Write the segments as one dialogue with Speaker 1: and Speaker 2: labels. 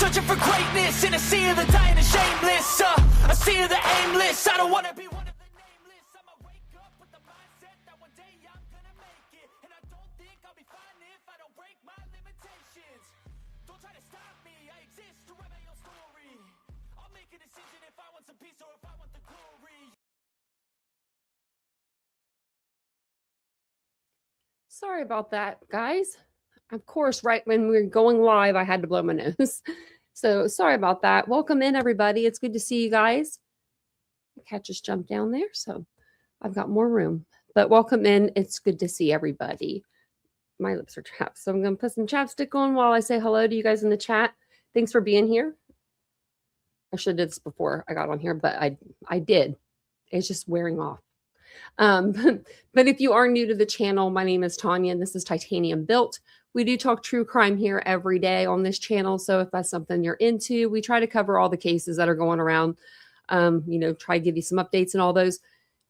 Speaker 1: searching for greatness in a sea of the dying and shameless. A sea of the aimless. I don't want to be one of the nameless. I'ma wake up with the mindset that one day I'm gonna make it. And I don't think I'll be fine if I don't break my limitations. Don't try to stop me, I exist to write my own story. I'll make a decision if I want some peace or if I want the glory.
Speaker 2: Sorry about that, guys. Of course, right when we were going live, I had to blow my nose. So sorry about that. Welcome in, everybody. It's good to see you guys. The cat just jumped down there, so I've got more room. But welcome in. It's good to see everybody. My lips are chapped, so I'm going to put some chapstick on while I say hello to you guys in the chat. Thanks for being here. I should have did this before I got on here, but I did. It's just wearing off. But if you are new to the channel, my name is Tanya, and this is Titanium Built. We do talk true crime here every day on this channel, so if that's something you're into, we try to cover all the cases that are going around, try to give you some updates and all those.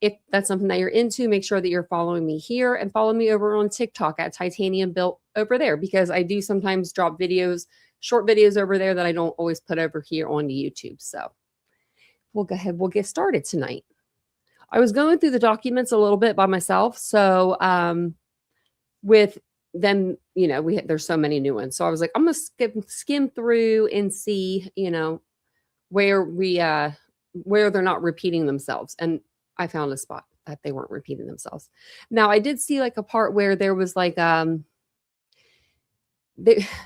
Speaker 2: If that's something that you're into, make sure that you're following me here and follow me over on TikTok at Titanium Built over there, because I do sometimes drop videos, short videos over there that I don't always put over here on YouTube. So we'll go ahead, we'll get started tonight. I was going through the documents a little bit by myself. So with them, there's so many new ones. So I was like, I'm going to skim through and see, where they're not repeating themselves. And I found a spot that they weren't repeating themselves. Now, I did see like a part where there was like,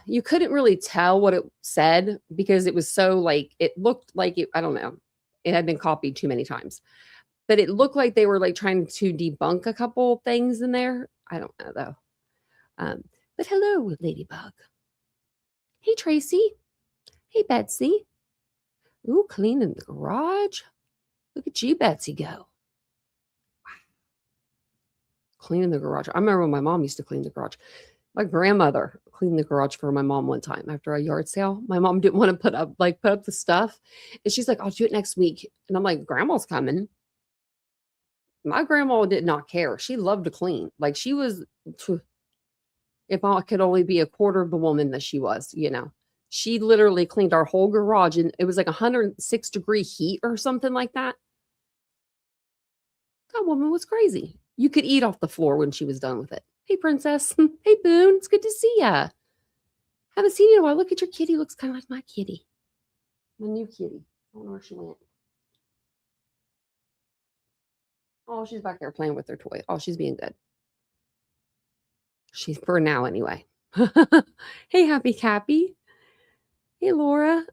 Speaker 2: you couldn't really tell what it said because it was so like, it looked like it, I don't know, it had been copied too many times. But it looked like they were like trying to debunk a couple things in there. I don't know though. But hello, Ladybug. Hey, Tracy. Hey, Betsy. Ooh, cleaning the garage. Look at you, Betsy, go. Wow. Cleaning the garage. I remember when my mom used to clean the garage. My grandmother cleaned the garage for my mom one time after a yard sale. My mom didn't want to put up the stuff. And she's like, I'll do it next week. And I'm like, Grandma's coming. My grandma did not care. She loved to clean. Like she was, if I could only be a quarter of the woman that she was, she literally cleaned our whole garage, and it was like 106-degree heat or something like that. That woman was crazy. You could eat off the floor when she was done with it. Hey, Princess. Hey, Boone. It's good to see ya. Haven't seen you in a while. Look at your kitty. Looks kind of like my kitty. My new kitty. I don't know where she went. Oh, she's back there playing with her toy. Oh, she's being good. She's for now anyway. Hey, Happy Cappy. Hey, Laura.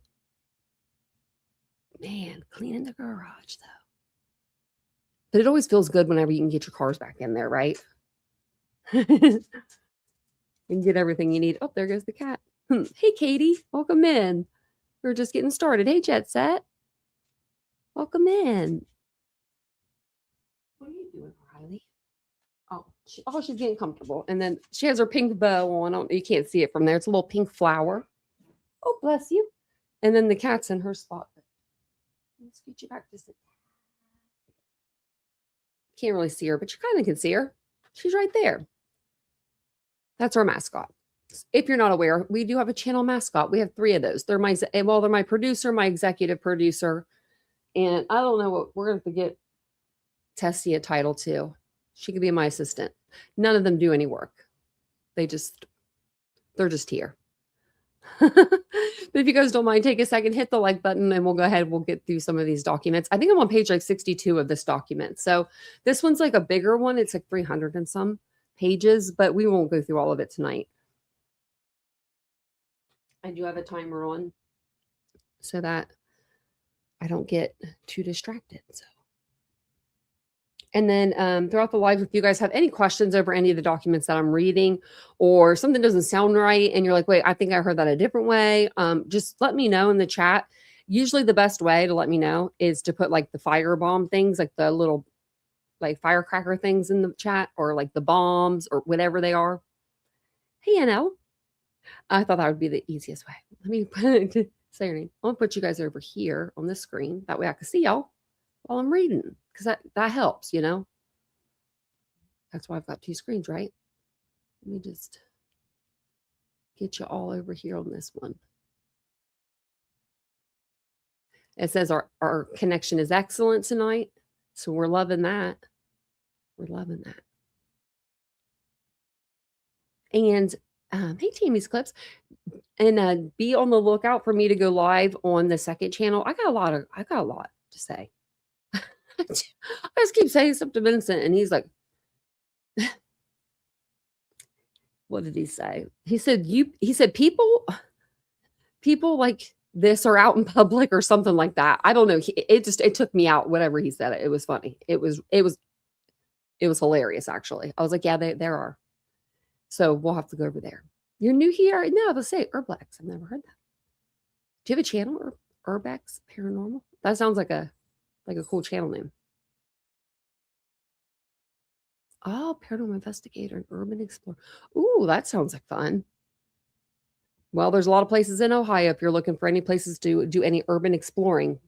Speaker 2: Man, cleaning the garage though. But it always feels good whenever you can get your cars back in there, right? And get everything you need. Oh, there goes the cat. Hey, Katie. Welcome in. We're just getting started. Hey, Jet Set. Welcome in. What are you doing, Riley? Oh, she's getting comfortable. And then she has her pink bow on. You can't see it from there. It's a little pink flower. Oh, bless you. And then the cat's in her spot. Let's get you back to sit. Can't really see her, but you kind of can see her. She's right there. That's our mascot. If you're not aware, we do have a channel mascot. We have 3 of those. They're my producer, my executive producer. And I don't know what we're going to get Tessie a title too. She could be my assistant. None of them do any work. They're just here. But if you guys don't mind, take a second, hit the like button, and we'll go ahead. We'll get through some of these documents. I think I'm on page like 62 of this document. So this one's like a bigger one. It's like 300 and some pages, but we won't go through all of it tonight. I do have a timer on so that I don't get too distracted. So. And then throughout the live, if you guys have any questions over any of the documents that I'm reading, or something doesn't sound right and you're like, wait, I think I heard that a different way, just let me know in the chat. Usually the best way to let me know is to put like the firebomb things, like the little like firecracker things in the chat, or like the bombs or whatever they are. Hey, NL. I thought that would be the easiest way. Let me say your name. I'll put you guys over here on this screen. That way I can see y'all while I'm reading, because that helps, That's why I've got 2 screens, right? Let me just get you all over here on this one. It says our connection is excellent tonight. So we're loving that. We're loving that. And hey, Tammy's Clips. And be on the lookout for me to go live on the second channel. I got a lot to say. I just keep saying stuff to Vincent, and he's like, what did he say? He said, people like this are out in public or something like that. I don't know. It took me out, whatever he said. It was funny. It was hilarious, actually. I was like, yeah, there are. So we'll have to go over there. You're new here? No, let's say Urbex. I've never heard that. Do you have a channel, Urbex Paranormal? That sounds like a cool channel name. Oh, paranormal investigator and urban explorer. Ooh, that sounds like fun. Well, there's a lot of places in Ohio if you're looking for any places to do any urban exploring.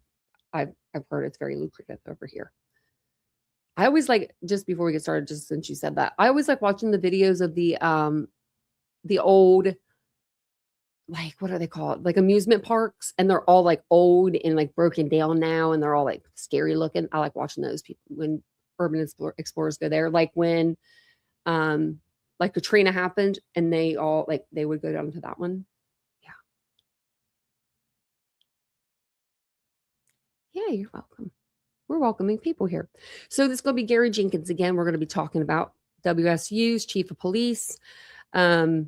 Speaker 2: I've heard it's very lucrative over here. I always like, just before we get started, just since you said that, I always like watching the videos of the old, like, what are they called? Like amusement parks, and they're all like old and like broken down now, and they're all like scary looking. I like watching those people when urban explorers go there. Like when like Katrina happened, and they would go down to that one. Yeah, you're welcome. We're welcoming people here. So this is going to be Gary Jenkins again. We're going to be talking about WSU's chief of police. I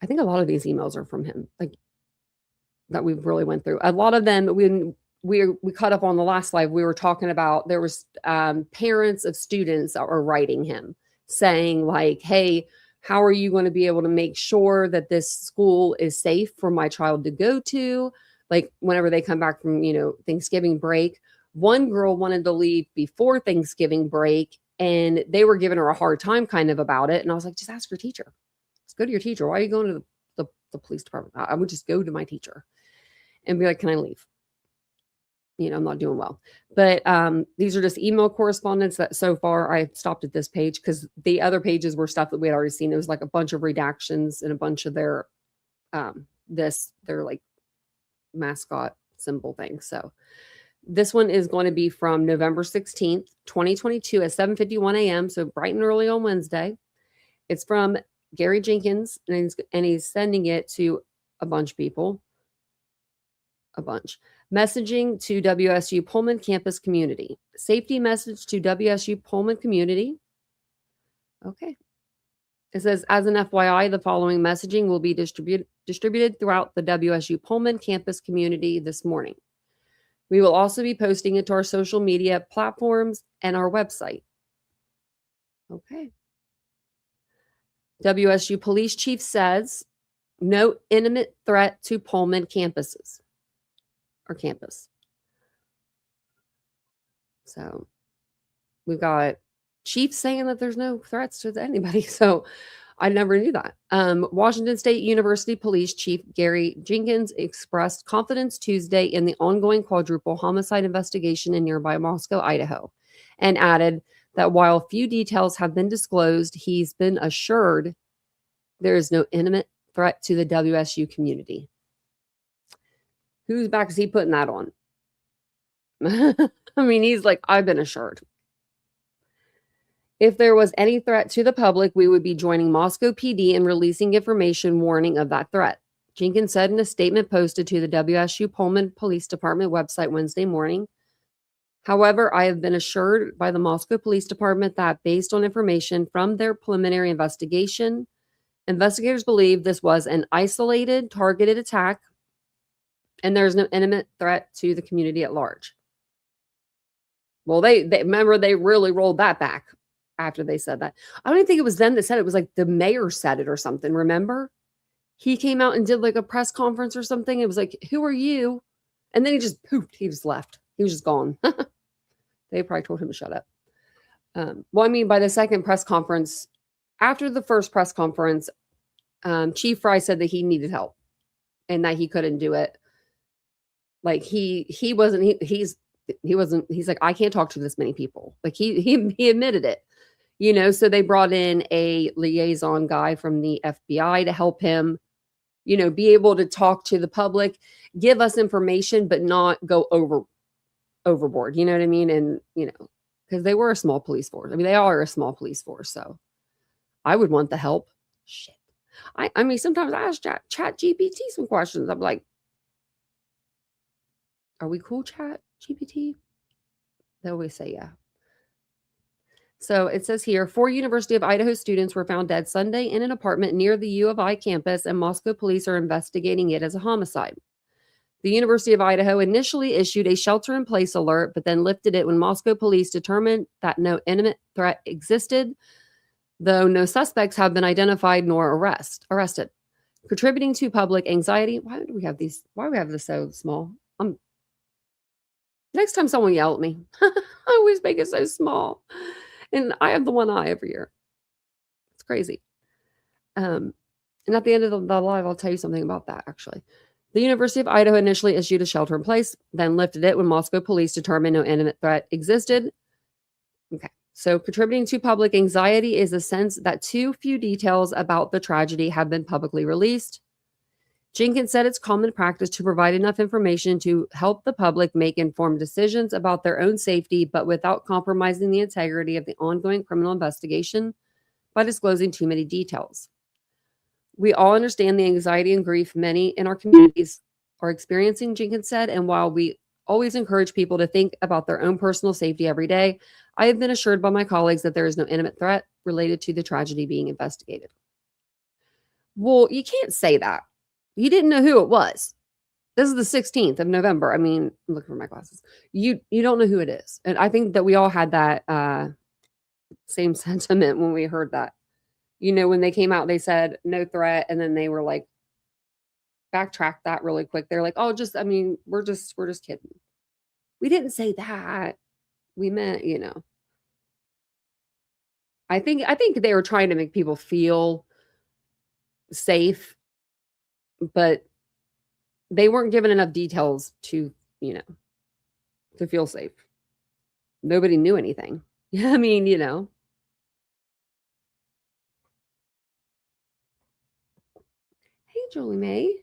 Speaker 2: think a lot of these emails are from him, like that we've really went through. A lot of them, when we caught up on the last live, we were talking about, there was parents of students that were writing him saying like, hey, how are you going to be able to make sure that this school is safe for my child to go to? Like whenever they come back from, Thanksgiving break. One girl wanted to leave before Thanksgiving break, and they were giving her a hard time kind of about it. And I was like, just ask your teacher. Just go to your teacher. Why are you going to the police department? I would just go to my teacher and be like, can I leave? I'm not doing well. But these are just email correspondence that so far I stopped at this page, because the other pages were stuff that we had already seen. It was like a bunch of redactions and a bunch of their like mascot symbol thing. So this one is going to be from November 16th, 2022 at 7:51 a.m. So bright and early on Wednesday. It's from Gary Jenkins, and he's sending it to a bunch of people. A bunch. Messaging to WSU Pullman campus community. Safety message to WSU Pullman community. Okay. It says, as an FYI, the following messaging will be distributed throughout the WSU Pullman campus community this morning. We will also be posting it to our social media platforms and our website. Okay. WSU Police Chief says, no imminent threat to Pullman campuses or campus. So we've got Chief saying that there's no threats to anybody. So I never knew that. Washington State University Police Chief Gary Jenkins expressed confidence Tuesday in the ongoing quadruple homicide investigation in nearby Moscow, Idaho, and added that while few details have been disclosed, he's been assured there is no imminent threat to the WSU community. Whose back is he putting that on? I mean, he's like, I've been assured. If there was any threat to the public, we would be joining Moscow PD and releasing information warning of that threat, Jenkins said in a statement posted to the WSU Pullman Police Department website Wednesday morning. However, I have been assured by the Moscow Police Department that based on information from their preliminary investigation, investigators believe this was an isolated, targeted attack, and there is no imminent threat to the community at large. Well, they remember they really rolled that back after they said that. I don't even think it was them that said it. It was like the mayor said it or something. Remember? He came out and did like a press conference or something. It was like, who are you? And then he just pooped. He just left. He was just gone. They probably told him to shut up. Well, I mean, by the second press conference, after the first press conference, Chief Fry said that he needed help and that he couldn't do it. Like he's like, I can't talk to this many people. Like he admitted it, so they brought in a liaison guy from the FBI to help him, be able to talk to the public, give us information, but not go overboard. You know what I mean? And, because they were a small police force. I mean, they are a small police force. So I would want the help. Shit. I mean, sometimes I ask Chat GPT some questions. I'm like, are we cool, Chat GPT? They always say, yeah. So it says here, 4 University of Idaho students were found dead Sunday in an apartment near the U of I campus, and Moscow police are investigating it as a homicide. The University of Idaho initially issued a shelter-in-place alert, but then lifted it when Moscow police determined that no imminent threat existed, though no suspects have been identified nor arrested. Contributing to public anxiety. Why do we have these? Why do we have this so small? Next time someone yell at me, I always make it so small. And I have the one eye every year. It's crazy. And at the end of the live, I'll tell you something about that, actually. The University of Idaho initially issued a shelter in place, then lifted it when Moscow police determined no imminent threat existed. Okay. So contributing to public anxiety is a sense that too few details about the tragedy have been publicly released. Jenkins said it's common practice to provide enough information to help the public make informed decisions about their own safety, but without compromising the integrity of the ongoing criminal investigation by disclosing too many details. We all understand the anxiety and grief many in our communities are experiencing, Jenkins said, and while we always encourage people to think about their own personal safety every day, I have been assured by my colleagues that there is no imminent threat related to the tragedy being investigated. Well, you can't say that. You didn't know who it was. This is the 16th of November. I mean, I'm looking for my glasses. You don't know who it is. And I think that we all had that same sentiment when we heard that. When they came out, they said no threat. And then they were like, backtrack that really quick. They're like, oh, we're just kidding. We didn't say that. We meant, I think they were trying to make people feel safe, but they weren't given enough details to feel safe. Nobody knew anything. I mean, Hey, Julie May.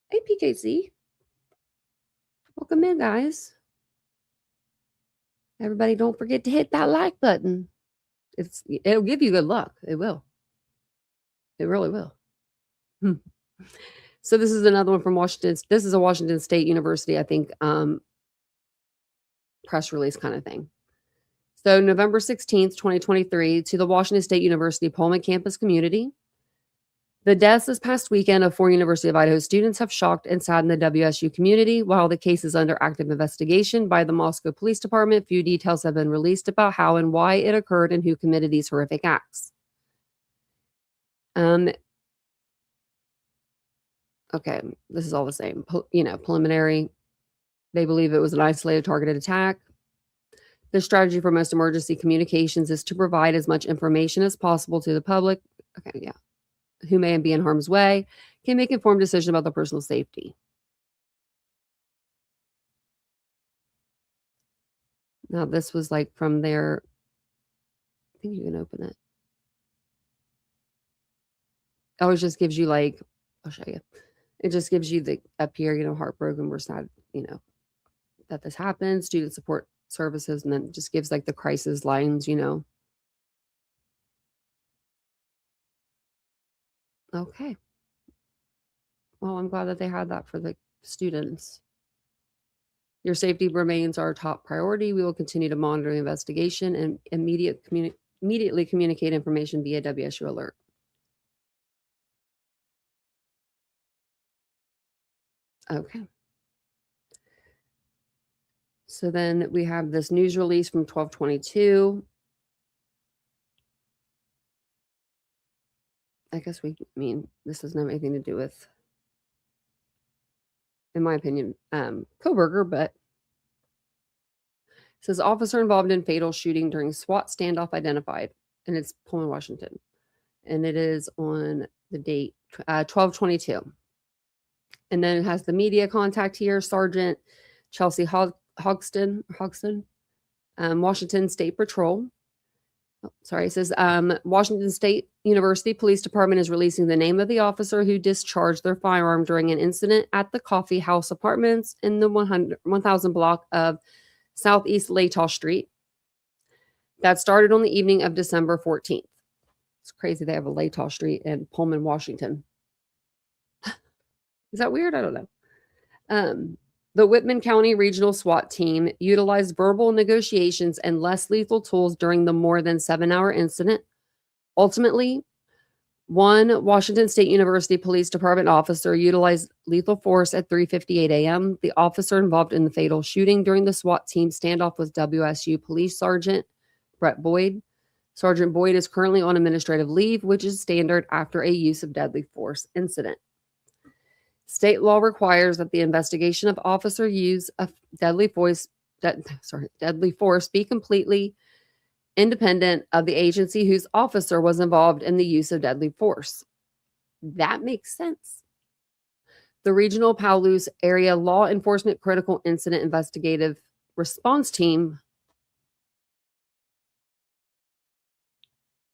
Speaker 2: Hey, PKC. Welcome in, guys. Everybody, don't forget to hit that like button. It'll give you good luck. It will. It really will. So this is another one from Washington. This is a Washington State University, I think, press release kind of thing. So November 16th, 2023, to the Washington State University Pullman campus community. The deaths this past weekend of 4 University of Idaho students have shocked and saddened the WSU community. While the case is under active investigation by the Moscow Police Department, few details have been released about how and why it occurred and who committed these horrific acts. Okay, this is all the same. Preliminary. They believe it was an isolated targeted attack. The strategy for most emergency communications is to provide as much information as possible to the public. Okay, yeah. Who may be in harm's way can make informed decisions about their personal safety. Now, this was like from their, I think you can open it. Oh, it just gives you like, I'll show you. It just gives you the up here, heartbroken, we're sad, that this happened, student support services, and then it just gives like the crisis lines, Okay. Well, I'm glad that they had that for the students. Your safety remains our top priority. We will continue to monitor the investigation and immediately communicate information via WSU Alert. Okay. So then we have this news release from 12/22. I guess this doesn't have anything to do with, in my opinion, Kohberger, but it says officer involved in fatal shooting during SWAT standoff identified, and it's Pullman, Washington, and it is on the date 12/22. And then it has the media contact here, Sergeant Chelsea Hogston, Washington State Patrol. Sorry, it says Washington State University Police Department is releasing the name of the officer who discharged their firearm during an incident at the Coffee House Apartments in the 1000 block of Southeast Latah Street. That started on the evening of December 14th. It's crazy they have a Latah Street in Pullman, Washington. Is that weird? I don't know. The Whitman County Regional SWAT Team utilized verbal negotiations and less lethal tools during the more than 7-hour incident. Ultimately, one Washington State University Police Department officer utilized lethal force at 3:58 a.m. The officer involved in the fatal shooting during the SWAT team standoff was WSU Police Sergeant Brett Boyd. Sergeant Boyd is currently on administrative leave, which is standard after a use of deadly force incident. State law requires that the investigation of officer use of deadly force be completely independent of the agency whose officer was involved in the use of deadly force. That makes sense. The Regional Palos Area Law Enforcement Critical Incident Investigative Response Team.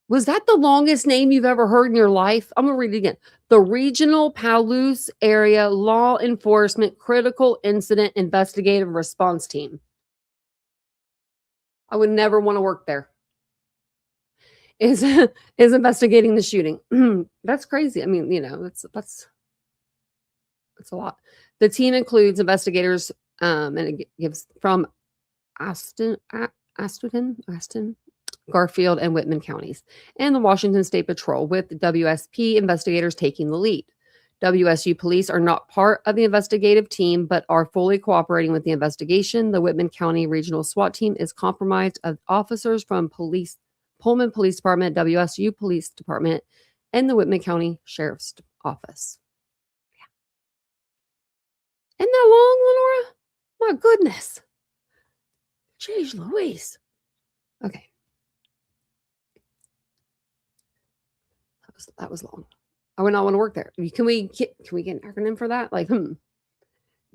Speaker 2: Was that the longest name you've ever heard in your life? I'm going to read it again. The Regional Palos Area Law Enforcement Critical Incident Investigative Response Team. I would never want to work there. Is investigating the shooting. That's crazy. I mean, that's a lot. The team includes investigators, and it gives from Aston, Garfield, and Whitman counties, and the Washington State Patrol, with the WSP investigators taking the lead. WSU police are not part of the investigative team, but are fully cooperating with the investigation. The Whitman County Regional SWAT Team is comprised of officers from Pullman Police Department, WSU Police Department, and the Whitman County Sheriff's Office. Yeah. Isn't that long, Lenora? My goodness. Jeez Louise. Okay. That was long. I would not want to work there. Can we get an acronym for that? Like,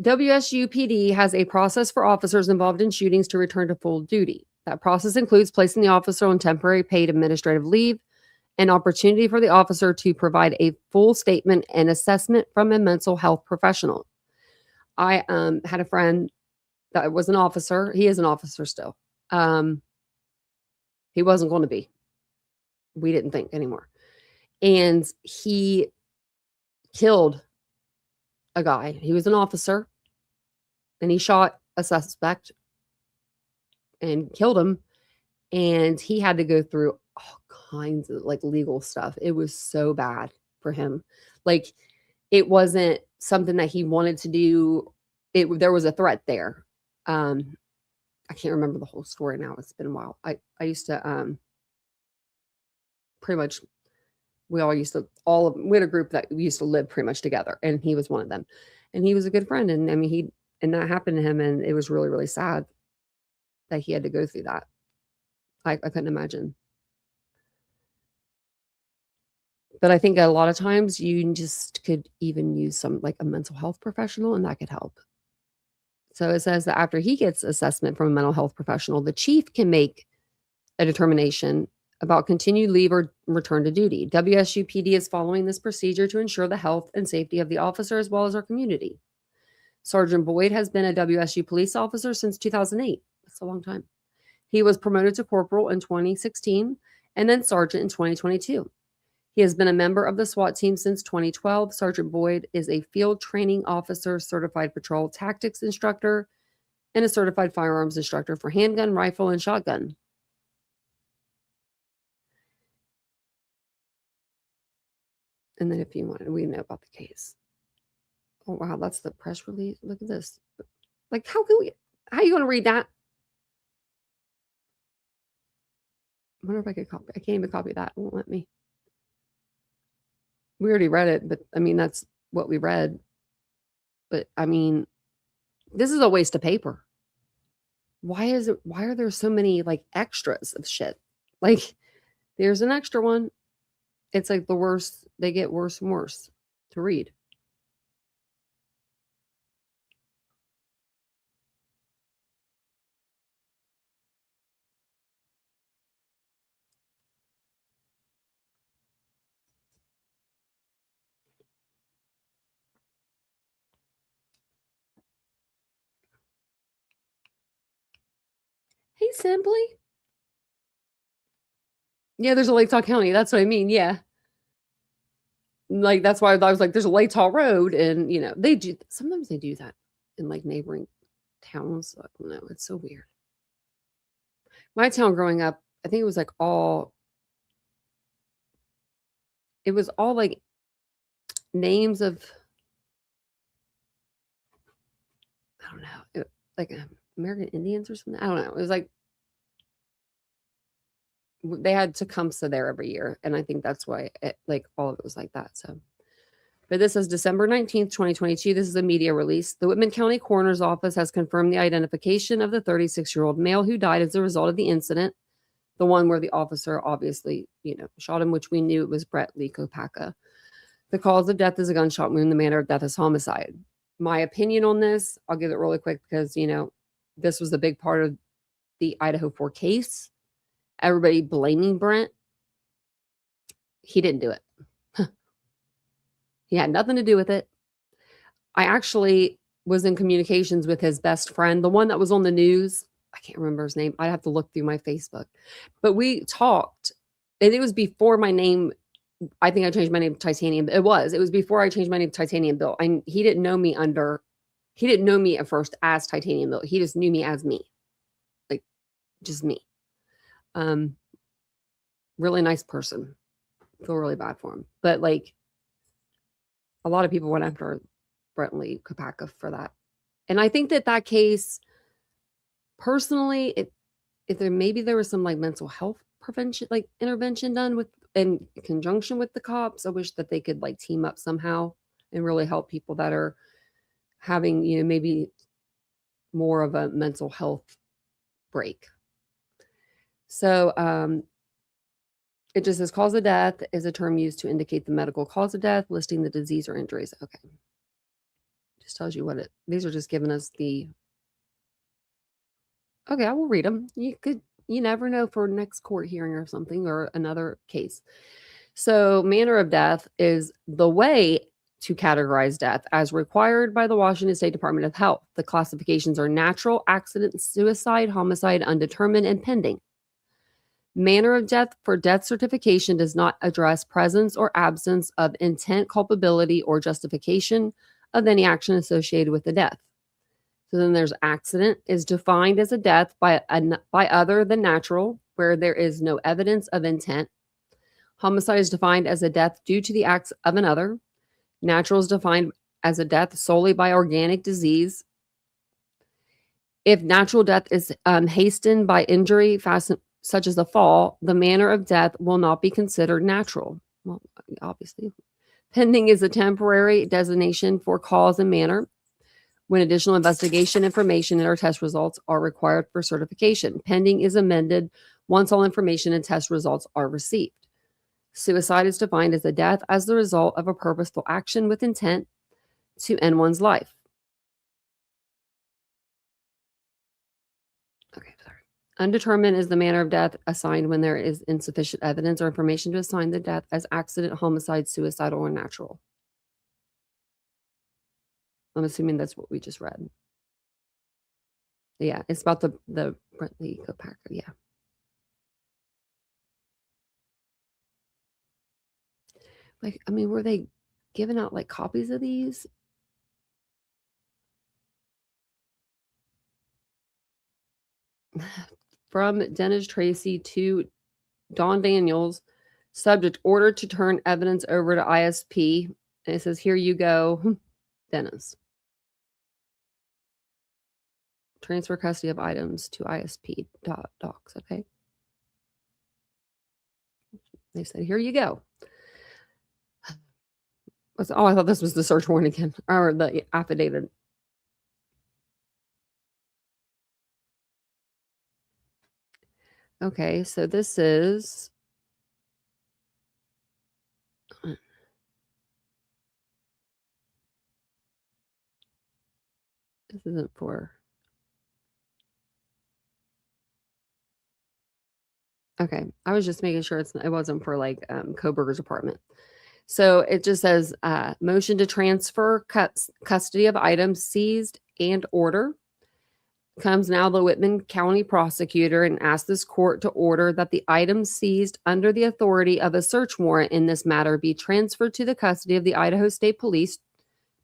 Speaker 2: WSUPD has a process for officers involved in shootings to return to full duty. That process includes placing the officer on temporary paid administrative leave, an opportunity for the officer to provide a full statement and assessment from a mental health professional. I had a friend that was an officer. He is an officer still. He wasn't going to be. We didn't think anymore. And he killed a guy. He was an officer, and he shot a suspect and killed him. And he had to go through all kinds of legal stuff. It was so bad for him. It wasn't something that he wanted to do. There was a threat there. I can't remember the whole story now. It's been a while. I used to pretty much. We had a group that we used to live pretty much together, and he was one of them. And he was a good friend. And I mean, that happened to him, and it was really, really sad that he had to go through that. I couldn't imagine. But I think a lot of times you just could even use a mental health professional, and that could help. So it says that after he gets assessment from a mental health professional, the chief can make a determination about continued leave or return to duty. WSUPD is following this procedure to ensure the health and safety of the officer as well as our community. Sergeant Boyd has been a WSU police officer since 2008. That's a long time. He was promoted to corporal in 2016 and then sergeant in 2022. He has been a member of the SWAT team since 2012. Sergeant Boyd is a field training officer, certified patrol tactics instructor, and a certified firearms instructor for handgun, rifle, and shotgun. And then if you want, we know about the case. Oh, wow. That's the press release. Look at this. How are you going to read that? I wonder if I could copy. I can't even copy that. It won't let me. We already read it, but I mean, that's what we read. But I mean, this is a waste of paper. Why are there so many extras of shit? There's an extra one. It's the worst. They get worse and worse to read. Hey, Simply. Yeah, there's a Lake Tahoe County. That's what I mean. Yeah. Like, that's why I was like, there's a Lake Tahoe Road. And, sometimes they do that in like neighboring towns. I don't know. It's so weird. My town growing up, I think it was like it was all like names of, I don't know, like American Indians or something. I don't know. It was like, they had Tecumseh there every year. And I think that's why like all of it was like that. So, but this is December 19th, 2022. This is a media release. The Whitman County Coroner's Office has confirmed the identification of the 36-year-old male who died as a result of the incident. The one where the officer obviously, shot him, which we knew it was Brett Lee Kopaka. The cause of death is a gunshot wound. The manner of death is homicide. My opinion on this, I'll give it really quick because, this was a big part of the Idaho 4 case. Everybody blaming Brent. He didn't do it. He had nothing to do with it. I actually was in communications with his best friend, the one that was on the news. I can't remember his name. I'd have to look through my Facebook. But we talked, and it was before my name. I think I changed my name to Titanium. It was before I changed my name to Titanium Bill. He didn't know me at first as Titanium Bill. He just knew me as me. Like, just me. Really nice person. Feel really bad for him. But like, a lot of people went after Brett Lee Kopaka for that. And I think that case, personally, if there was some like mental health prevention, like intervention done in conjunction with the cops, I wish that they could like team up somehow and really help people that are having, maybe more of a mental health break. So, it just says cause of death is a term used to indicate the medical cause of death, listing the disease or injuries. Okay. Just tells you these are just giving us the, okay, I will read them. You never know for next court hearing or something or another case. So manner of death is the way to categorize death as required by the Washington State Department of Health. The classifications are natural, accident, suicide, homicide, undetermined, and pending. Manner of death for death certification does not address presence or absence of intent, culpability, or justification of any action associated with the death. So then there's accident is defined as a death by other than natural, where there is no evidence of intent. Homicide is defined as a death due to the acts of another. Natural is defined as a death solely by organic disease. If natural death is hastened by injury, such as a fall, the manner of death will not be considered natural. Well, obviously. Pending is a temporary designation for cause and manner when additional investigation information and or test results are required for certification. Pending is amended once all information and test results are received. Suicide is defined as a death as the result of a purposeful action with intent to end one's life. Okay, sorry. Undetermined is the manner of death assigned when there is insufficient evidence or information to assign the death as accident, homicide, suicidal, or natural. I'm assuming that's what we just read. Yeah, it's about the Brett Lee Kopaka. Yeah. Like, I mean, were they giving out like copies of these? From Dennis Tracy to Don Daniels, subject order to turn evidence over to ISP. And it says, here you go, Dennis. Transfer custody of items to ISP docs. Okay. They said, here you go. Oh, I thought this was the search warrant again, or the affidavit. Okay, so this is this isn't for. Okay, I was just making sure it wasn't for like Kohberger's apartment. So it just says motion to transfer custody of items seized and order. comes now the Whitman County prosecutor and asks this court to order that the items seized under the authority of a search warrant in this matter be transferred to the custody of the Idaho State Police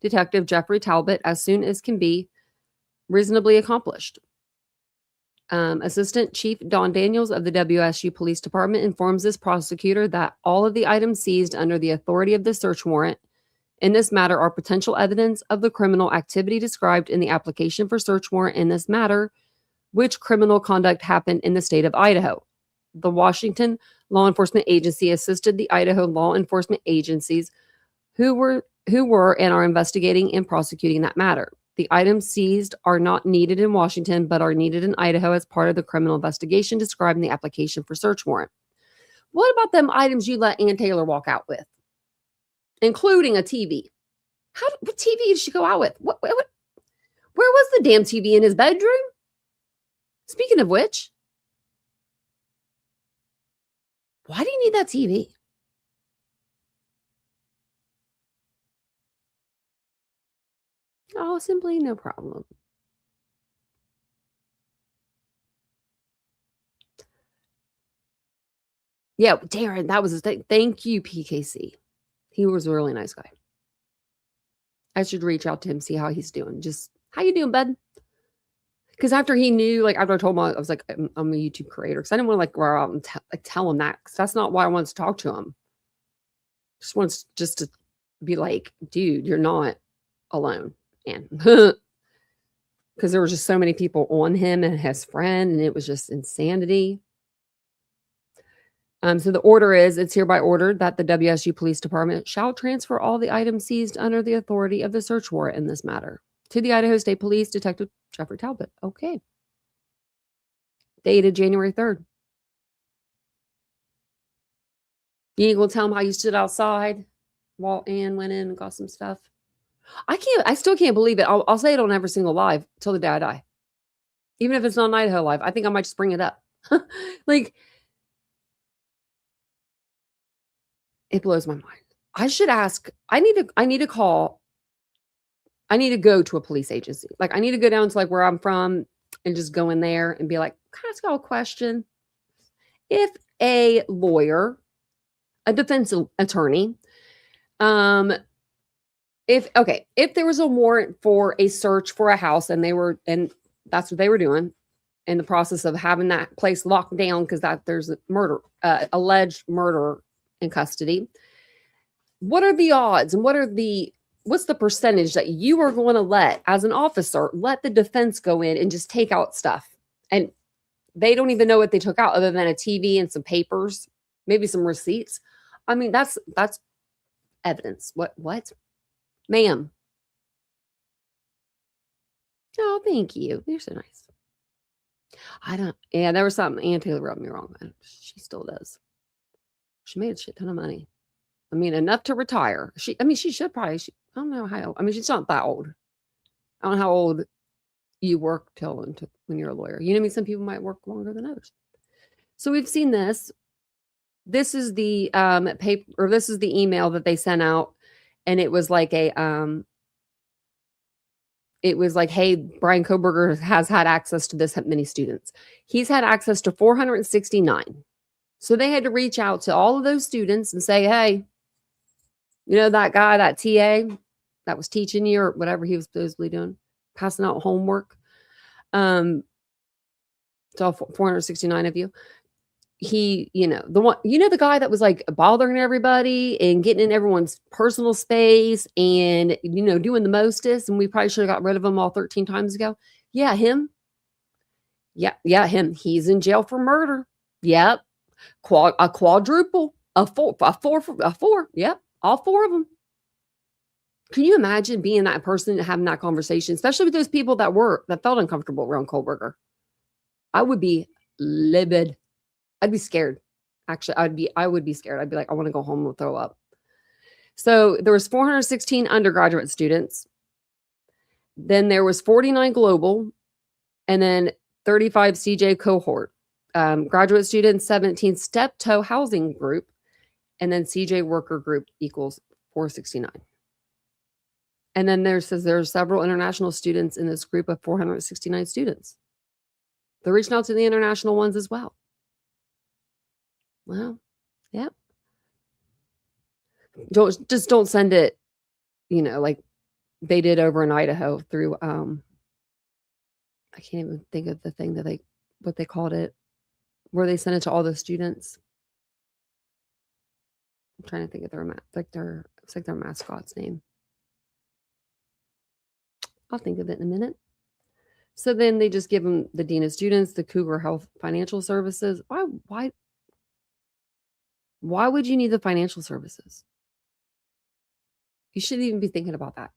Speaker 2: Detective Jeffrey Talbot as soon as can be reasonably accomplished. Assistant Chief Don Daniels of the WSU Police Department informs this prosecutor that all of the items seized under the authority of the search warrant in this matter are potential evidence of the criminal activity described in the application for search warrant in this matter, which criminal conduct happened in the state of Idaho. The Washington Law Enforcement Agency assisted the Idaho law enforcement agencies who were and are investigating and prosecuting that matter. The items seized are not needed in Washington, but are needed in Idaho as part of the criminal investigation described in the application for search warrant. What about them items you let Ann Taylor walk out with? Including a TV. What TV did she go out with? Where was the damn TV in his bedroom? Speaking of which, why do you need that TV? Oh, simply no problem. Yeah, Darren, that was his thing. Thank you, PKC. He was a really nice guy. I should reach out to him, see how he's doing. Just, how you doing, bud? Because after he knew, like, after I told him, I was like, I'm a YouTube creator. Because I didn't want to, like, go out and tell him that. Because that's not why I wanted to talk to him. Just wants just to be like, dude, you're not alone. And because there were just so many people on him and his friend, and it was just insanity. So the order is, it's hereby ordered that the WSU Police Department shall transfer all the items seized under the authority of the search warrant in this matter to the Idaho State Police Detective Jeffrey Talbot. Okay. Dated January 3rd. You ain't gonna tell them how you stood outside while Ann went in and got some stuff? I still can't believe it. I'll say it on every single live till the day I die. Even if it's not an Idaho live, I think I might just bring it up. Like, it blows my mind. I should ask, I need to call, I need to go to a police agency. Like, I need to go down to, like, where I'm from and just go in there and be like, can I ask y'all a question? If a lawyer, a defense attorney, if there was a warrant for a search for a house and that's what they were doing in the process of having that place locked down because there's a murder, alleged murder in custody. What are the odds and what's the percentage that you are going to let, as an officer, let the defense go in and just take out stuff? And they don't even know what they took out other than a TV and some papers, maybe some receipts. I mean, that's evidence. What? Ma'am. Oh, thank you. You're so nice. There was something Ann Taylor rubbed me wrong. She still does. She made a shit ton of money. I mean, enough to retire. She should probably, I don't know how old. I mean, she's not that old. I don't know how old you work till when you're a lawyer. You know what I mean? Some people might work longer than others. So we've seen this. This is the paper, or this is the email that they sent out. And it was like hey, Brian Kohberger has had access to this many students. He's had access to 469. So they had to reach out to all of those students and say, hey, you know, that guy, that TA that was teaching you or whatever he was supposedly doing, passing out homework. To all 469 of you. He, the guy that was like bothering everybody and getting in everyone's personal space and, doing the mostest. And we probably should have got rid of him all 13 times ago. Yeah, him. Yeah, him. He's in jail for murder. Yep. A quadruple. A four. Yep. All four of them. Can you imagine being that person and having that conversation, especially with those people that felt uncomfortable around Kohberger? I would be livid. I'd be scared. Actually, I would be scared. I'd be like, I want to go home and throw up. So there was 416 undergraduate students. Then there was 49 global, and then 35 CJ cohort. Graduate students, 17 step-toe housing group, and then CJ worker group equals 469. And then there are several international students in this group of 469 students. They're reaching out to the international ones as well. Well, yeah. Don't send it, like they did over in Idaho through I can't even think of the thing that what they called it, where they sent it to all the students. I'm trying to think of their mascot's name. I'll think of it in a minute. So then they just give them the dean of students, the Cougar Health Financial Services. Why would you need the financial services? You shouldn't even be thinking about that.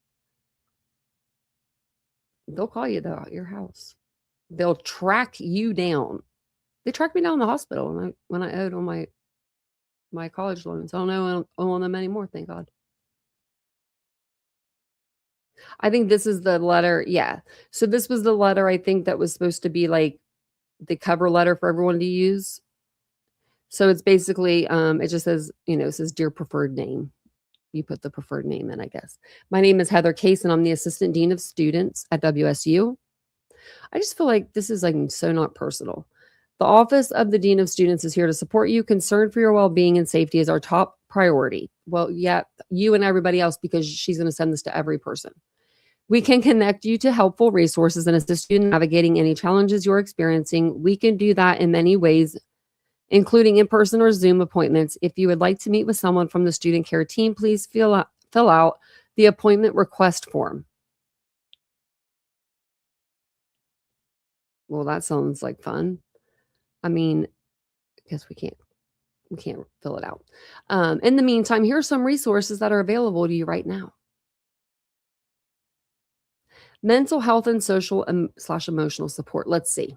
Speaker 2: They'll call you though at your house. They'll track you down. They tracked me down in the hospital when I owed on my college loans. I don't owe them anymore, thank God. I think this is the letter. Yeah. So this was the letter I think that was supposed to be like the cover letter for everyone to use. So it's basically, it just says, it says dear preferred name. You put the preferred name in, I guess. My name is Heather Case, and I'm the assistant dean of students at WSU. I just feel like this is like so not personal. The office of the dean of students is here to support you. Concern for your well-being and safety is our top priority. Well, yeah, you and everybody else, because she's going to send this to every person. We can connect you to helpful resources and assist you in navigating any challenges you're experiencing. We can do that in many ways, including in-person or Zoom appointments. If you would like to meet with someone from the student care team, please fill out the appointment request form. Well, that sounds like fun. I mean, I guess we can't fill it out. In the meantime, here are some resources that are available to you right now. Mental health and social / emotional support. Let's see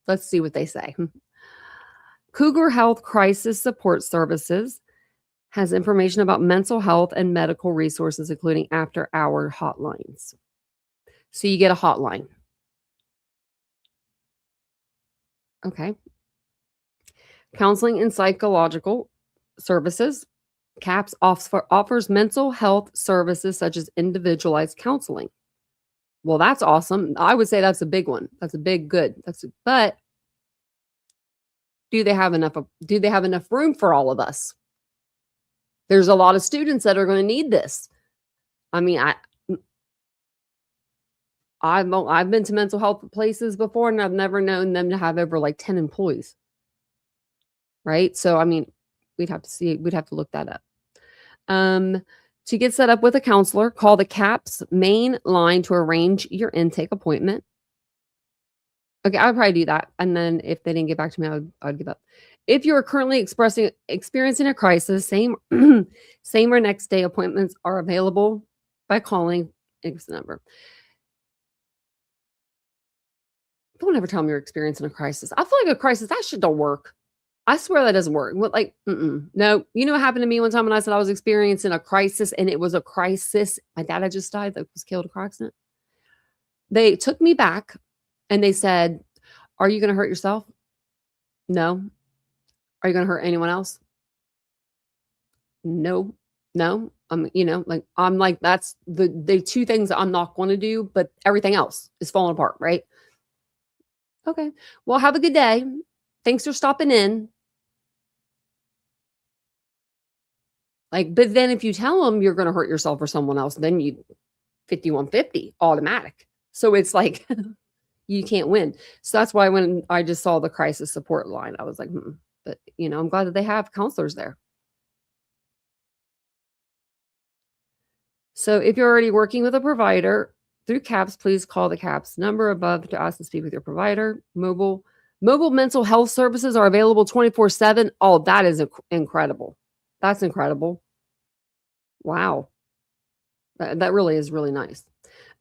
Speaker 2: what they say. Cougar Health Crisis Support Services has information about mental health and medical resources, including after-hour hotlines. So you get a hotline. Okay. Counseling and psychological services. CAPS offers mental health services such as individualized counseling. Well, that's awesome. I would say that's a big one. That's a big good. But do they have enough room for all of us? There's a lot of students that are going to need this. I mean, I've been to mental health places before, and I've never known them to have over like 10 employees. Right? So, I mean, we'd have to look that up. To get set up with a counselor, call the CAPS main line to arrange your intake appointment. Okay, I would probably do that. And then if they didn't get back to me, I'd give up. If you are currently experiencing a crisis, same or next day appointments are available by calling this number. Don't ever tell me you're experiencing a crisis. I feel like a crisis, that shit don't work. I swear that doesn't work. Like, no. You know what happened to me one time when I said I was experiencing a crisis, and it was a crisis. My dad had just died, that was killed in a car accident. They took me back and they said, are you going to hurt yourself? No. Are you going to hurt anyone else? No. I'm like, that's the two things that I'm not going to do, but everything else is falling apart, right? Okay. Well, have a good day. Thanks for stopping in. Like, but then if you tell them you're going to hurt yourself or someone else, then you 5150 automatic. So it's like, you can't win. So that's why when I just saw the crisis support line, I was like, But, I'm glad that they have counselors there. So if you're already working with a provider through CAPS, please call the CAPS number above to ask to speak with your provider. Mobile mental health services are available 24/7. Oh, that is incredible. That's incredible. Wow. That really is really nice.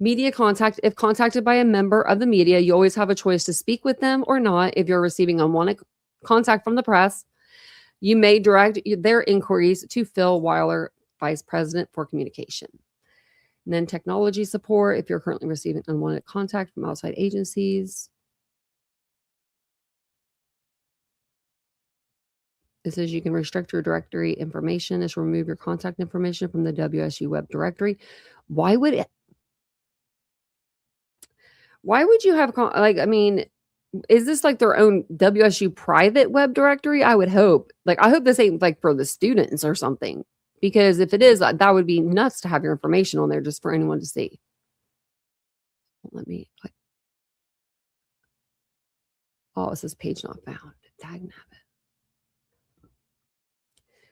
Speaker 2: Media contact. If contacted by a member of the media, you always have a choice to speak with them or not. If you're receiving unwanted contact from the press, you may direct their inquiries to Phil Weiler, Vice President for Communication. And then technology support. If you're currently receiving unwanted contact from outside agencies. It says you can restrict your directory information. Is remove your contact information from the WSU web directory. Why would you have, Is this like their own WSU private web directory? I would hope. Like, I hope this ain't like for the students or something. Because if it is, that would be nuts to have your information on there just for anyone to see. Let me. Oh, it says page not found. Dagnabbit.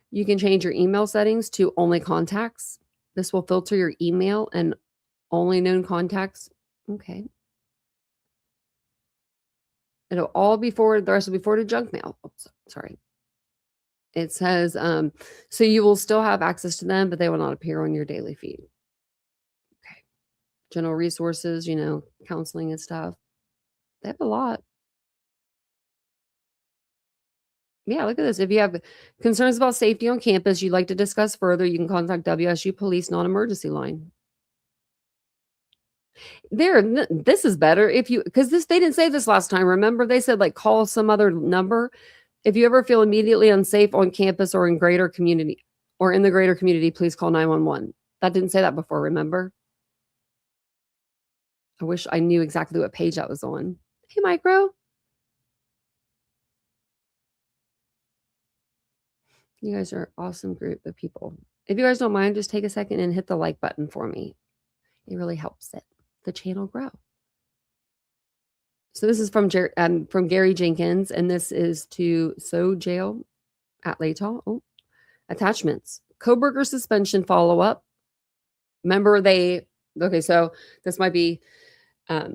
Speaker 2: You can change your email settings to only contacts. This will filter your email and only known contacts. Okay. It'll all be forwarded. The rest will be forwarded junk mail. Oops, sorry. It says, so you will still have access to them, but they will not appear on your daily feed. Okay. General resources, counseling and stuff. They have a lot. Yeah, look at this. If you have concerns about safety on campus you'd like to discuss further, you can contact WSU Police non-emergency line. This is better because they didn't say this last time. Remember, they said like call some other number. If you ever feel immediately unsafe on campus or in the greater community, please call 911. That didn't say that before, remember? I wish I knew exactly what page that was on. Hey, Micro. You guys are an awesome group of people. If you guys don't mind, just take a second and hit the like button for me. It really helps the channel grow. So this is from Gary Jenkins, and this is to jail at Latah. Oh, attachments. Kohberger suspension follow-up. Remember so this might be, I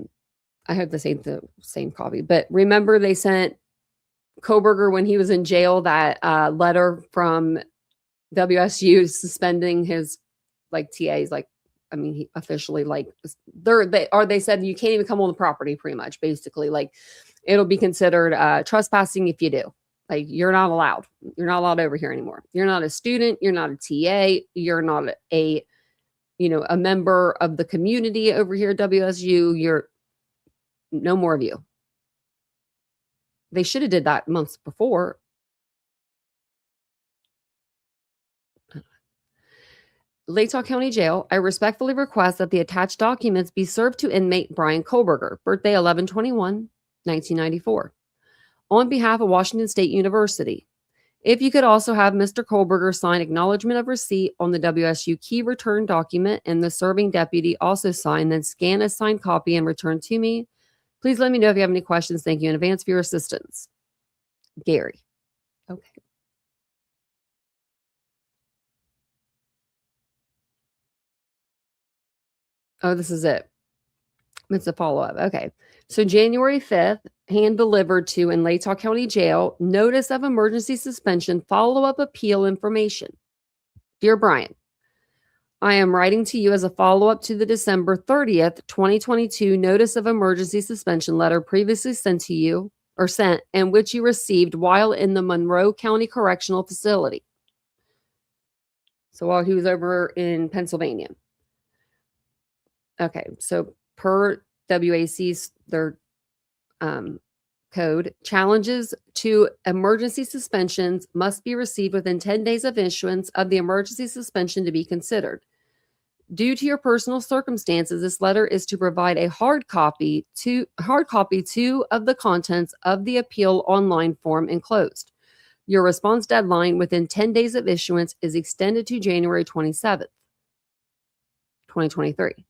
Speaker 2: hope this ain't the same copy, but remember they sent Kohberger when he was in jail that letter from WSU suspending his TAs, he officially they said you can't even come on the property pretty much, basically. It'll be considered trespassing if you do. You're not allowed. You're not allowed over here anymore. You're not a student. You're not a TA. You're not a member of the community over here at WSU. You're no more of you. They should have did that months before. Latah County Jail, I respectfully request that the attached documents be served to inmate Brian Kohberger, birthday 11/21/1994, on behalf of Washington State University. If you could also have Mr. Kohberger sign acknowledgement of receipt on the WSU key return document and the serving deputy also sign, then scan a signed copy and return to me. Please let me know if you have any questions. Thank you in advance for your assistance. Gary. Okay. Oh, this is it. It's a follow-up. Okay. So January 5th, hand delivered to in Latah County Jail, notice of emergency suspension, follow-up appeal information. Dear Brian, I am writing to you as a follow-up to the December 30th, 2022 notice of emergency suspension letter previously sent to you and which you received while in the Monroe County Correctional Facility. So while he was over in Pennsylvania. Okay, so per WAC's their code, challenges to emergency suspensions must be received within 10 days of issuance of the emergency suspension to be considered. Due to your personal circumstances, this letter is to provide a hard copy of the contents of the appeal online form enclosed. Your response deadline within 10 days of issuance is extended to January 27th, 2023.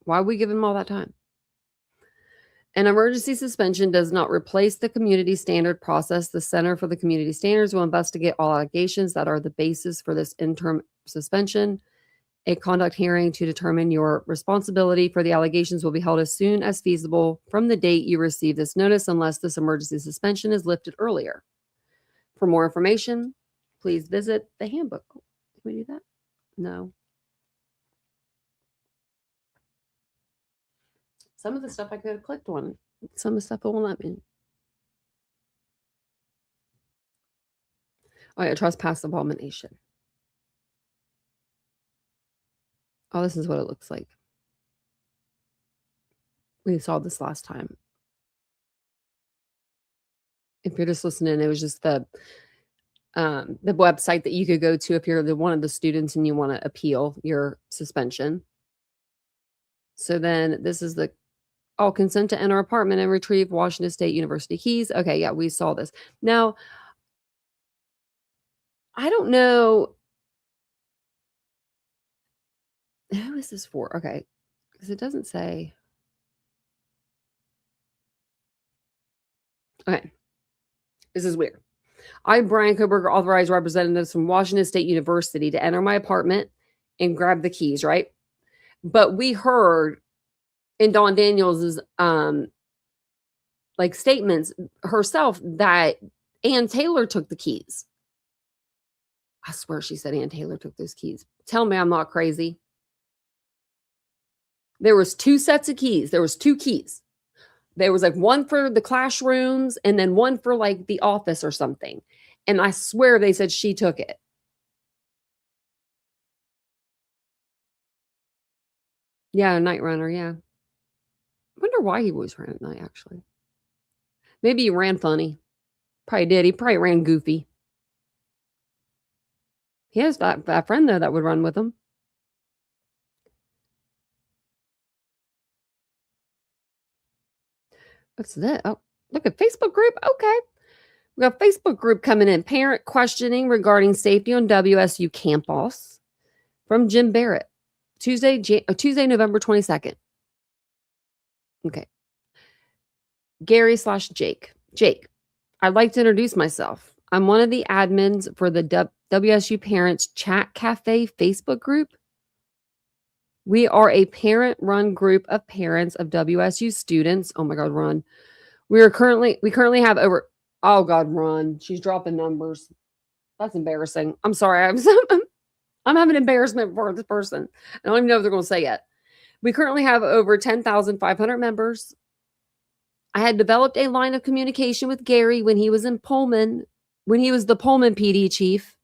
Speaker 2: Why would we give him all that time? An emergency suspension does not replace the community standard process. The Center for the Community Standards will investigate all allegations that are the basis for this interim suspension. A conduct hearing to determine your responsibility for the allegations will be held as soon as feasible from the date you receive this notice, unless this emergency suspension is lifted earlier. For more information, please visit the handbook. Can we do that? No. Some of the stuff I could have clicked on. Some of the stuff it won't let me. Oh yeah, trespass abomination. Oh, this is what it looks like. We saw this last time. If you're just listening, it was just the website that you could go to if you're one of the students and you want to appeal your suspension. So then this is the All consent to enter apartment and retrieve Washington State University keys. Okay, yeah, we saw this. Now, I don't know. Who is this for? Okay, because it doesn't say. Okay, this is weird. I, Brian Kohberger, authorized representatives from Washington State University to enter my apartment and grab the keys, right? But we heard in Dawn Daniels' like statements herself that Ann Taylor took the keys. I swear she said Ann Taylor took those keys. Tell me I'm not crazy. There was 2 sets of keys. There was 2 keys. There was like one for the classrooms and then one for like the office or something. And I swear they said she took it. Yeah, Night Runner, yeah. I wonder why he always ran at night, actually. Maybe he ran funny. Probably did. He probably ran goofy. He has that friend, though, that would run with him. What's that? Oh, look at Facebook group. Okay. We got Facebook group coming in. Parent questioning regarding safety on WSU campus from Jim Barrett. Tuesday, November 22nd. Okay. Gary/Jake. Jake, I'd like to introduce myself. I'm one of the admins for the WSU Parents Chat Cafe Facebook group. We are a parent-run group of parents of WSU students. Oh my God, Ron. We currently have over. Oh God, Ron. She's dropping numbers. That's embarrassing. I'm sorry. I'm having embarrassment for this person. I don't even know if they're going to say it. We currently have over 10,500 members. I had developed a line of communication with Gary when he was in Pullman, when he was the Pullman PD chief,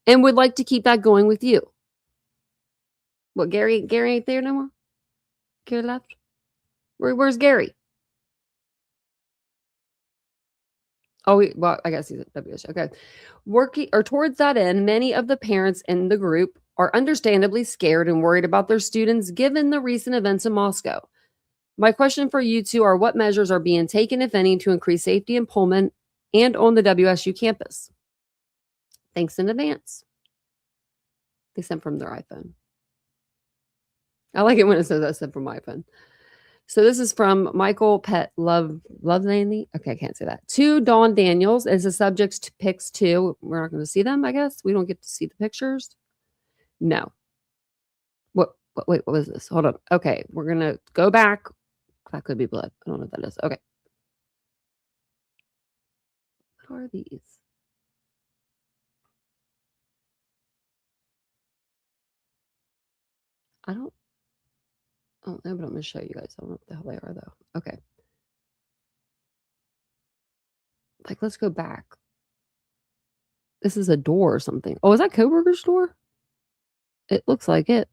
Speaker 2: and would like to keep that going with you. What, Gary ain't there no more? Gary left? Where's Gary? Oh, well, I guess he's at WSU. Okay. Working or towards that end, many of the parents in the group are understandably scared and worried about their students given the recent events in Moscow. My question for you two are what measures are being taken, if any, to increase safety in Pullman and on the WSU campus? Thanks in advance. They sent from their iPhone. I like it when it says I sent from my iPhone. So this is from Michael Pet Lovelandy. Okay, I can't say that. To Dawn Daniels as the subjects to pics too. We're not going to see them, I guess. We don't get to see the pictures. No. Wait, what was this? Hold on. Okay, we're going to go back. That could be blood. I don't know what that is. Okay. What are these? I don't. Oh, no, but I'm going to show you guys. I don't know what the hell they are, though. Okay. Like, let's go back. This is a door or something. Oh, is that Kohberger's door? It looks like it.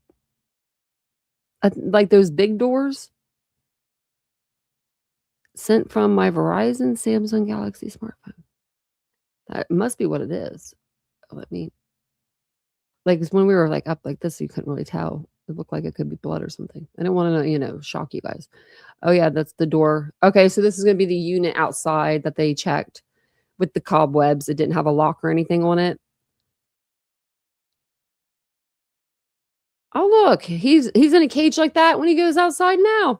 Speaker 2: Like those big doors. Sent from my Verizon Samsung Galaxy smartphone. That must be what it is. Let me. Like, when we were like up like this, you couldn't really tell. It looked like it could be blood or something. I don't want to, shock you guys. Oh yeah, that's the door. Okay, so this is going to be the unit outside that they checked with the cobwebs. It didn't have a lock or anything on it. Oh look, he's in a cage like that when he goes outside now.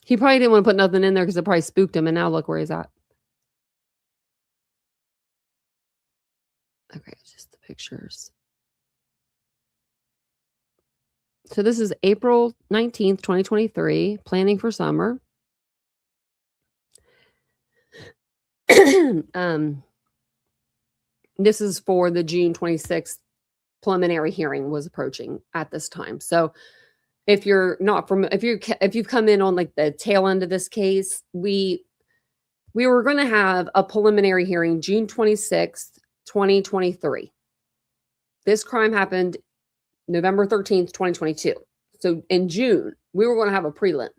Speaker 2: He probably didn't want to put nothing in there because it probably spooked him. And now look where he's at. Okay, it's just the pictures. So this is April 19th, 2023, planning for summer. This is for the June 26th preliminary hearing was approaching at this time. So if you're not from, if you've come in on like the tail end of this case, we were going to have a preliminary hearing June 26th, 2023. This crime happened November 13th, 2022. So in June, we were going to have a prelim.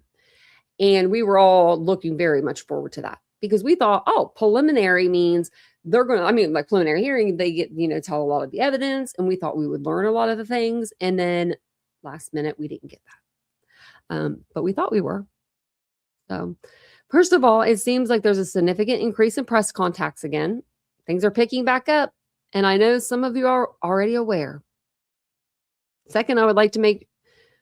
Speaker 2: And we were all looking very much forward to that because we thought, oh, preliminary means they're going to, like preliminary hearing, they get, tell a lot of the evidence. And we thought we would learn a lot of the things. And then last minute, we didn't get that. But we thought we were. So, first of all, it seems like there's a significant increase in press contacts again. Things are picking back up, and I know some of you are already aware. Second, I would like to make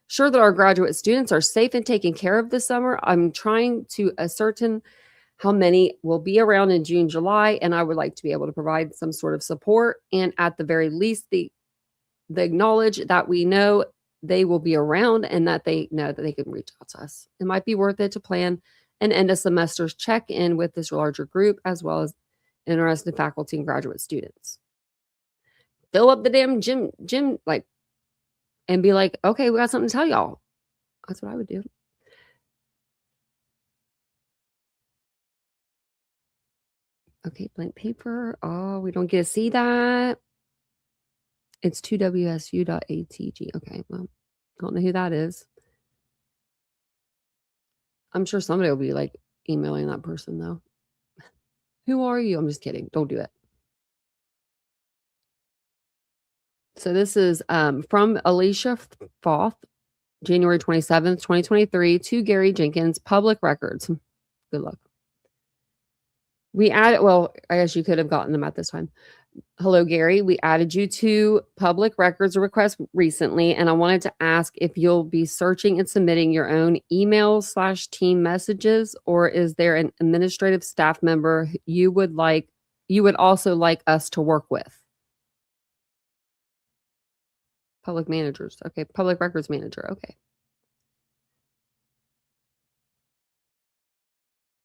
Speaker 2: sure that our graduate students are safe and taken care of this summer. I'm trying to ascertain how many will be around in June, July, and I would like to be able to provide some sort of support, and at the very least, the acknowledge that we know they will be around and that they know that they can reach out to us. It might be worth it to plan an end of semester's check-in with this larger group, as well as interested faculty and graduate students. Fill up the damn gym, like, and be like, okay, we got something to tell y'all. That's what I would do. Okay, blank paper. Oh, we don't get to see that. It's 2wsu.atg. Okay, well, don't know who that is. I'm sure somebody will be like emailing that person though. Who are you? I'm just kidding. Don't do it. So this is from Alicia Foth, January 27th, 2023, to Gary Jenkins, Public Records. Good luck. We added, well, I guess you could have gotten them at this time. Hello, Gary. We added you to public records request recently, and I wanted to ask if you'll be searching and submitting your own email/team messages, or is there an administrative staff member you would also like us to work with? Public managers. Okay. Public records manager. Okay.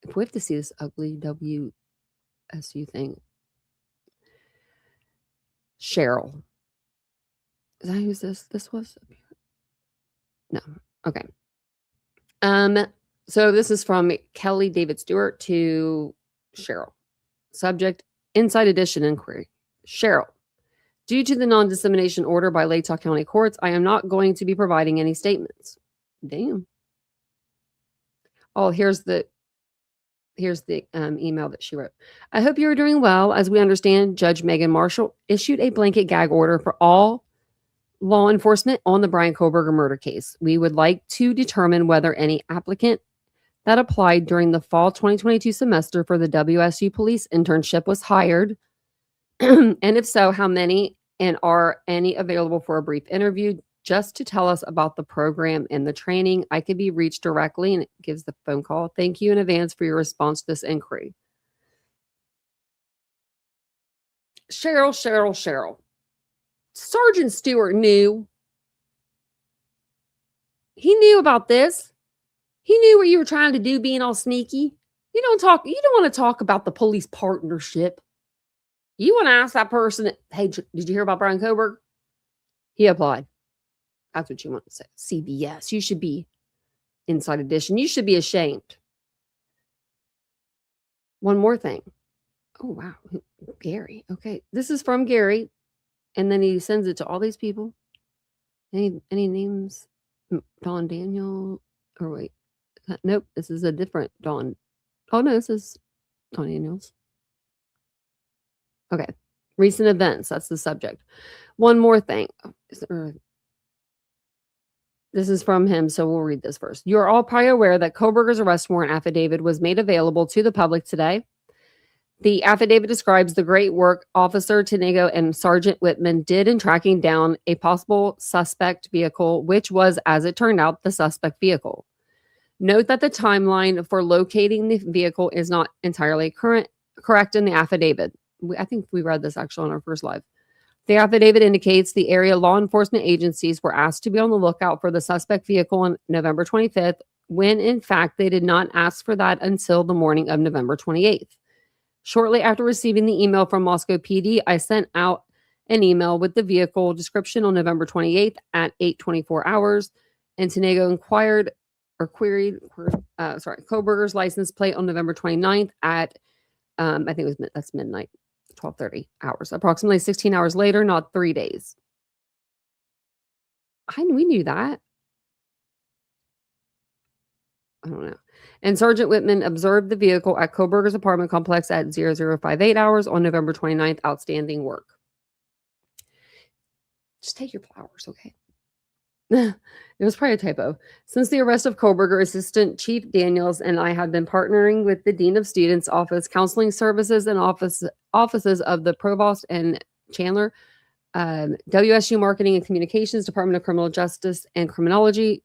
Speaker 2: If we have to see this ugly WSU thing. Cheryl. Is that who this was? No. Okay. So this is from Kelly David Stewart to Cheryl. Subject, Inside Edition inquiry. Cheryl. Due to the non-dissemination order by Latah County Courts, I am not going to be providing any statements. Damn. Oh, here's the email that she wrote. I hope you are doing well. As we understand, Judge Megan Marshall issued a blanket gag order for all law enforcement on the Brian Kohberger murder case. We would like to determine whether any applicant that applied during the fall 2022 semester for the WSU police internship was hired, and if so, how many, and are any available for a brief interview just to tell us about the program and the training. I could be reached directly, and it gives the phone call. Thank you in advance for your response to this inquiry. Cheryl. Sergeant Stewart knew. He knew about this. He knew what you were trying to do, being all sneaky. You don't want to talk about the police partnership. You want to ask that person, hey, did you hear about Brian Kohberger? He applied. That's what you want to say. CBS. You should be Inside Edition. You should be ashamed. One more thing. Oh, wow. Gary. Okay. This is from Gary. And then he sends it to all these people. Any names? Don Daniel. Or wait. Nope. This is a different Don. Oh, no. This is Don Daniels. Okay. Recent events. That's the subject. One more thing. This is from him, so we'll read this first. You are all probably aware that Kohberger's arrest warrant affidavit was made available to the public today. The affidavit describes the great work Officer Tenego and Sergeant Whitman did in tracking down a possible suspect vehicle, which was, as it turned out, the suspect vehicle. Note that the timeline for locating the vehicle is not entirely correct in the affidavit. I think we read this actually on our first live. The affidavit indicates the area law enforcement agencies were asked to be on the lookout for the suspect vehicle on November 25th, when in fact they did not ask for that until the morning of November 28th. Shortly after receiving the email from Moscow PD, I sent out an email with the vehicle description on November 28th at 8:24 hours, and Tenego queried Kohberger's license plate on November 29th at I think that's midnight. 12:30 hours, approximately 16 hours later, not 3 days. We knew that. I don't know. And Sergeant Whitman observed the vehicle at Kohberger's apartment complex at 0058 hours on November 29th. Outstanding work. Just take your flowers, okay? It was probably a typo. Since the arrest of Kohberger, Assistant Chief Daniels and I have been partnering with the Dean of Students Office, Counseling Services, and offices of the Provost and Chandler, WSU Marketing and Communications, Department of Criminal Justice and Criminology,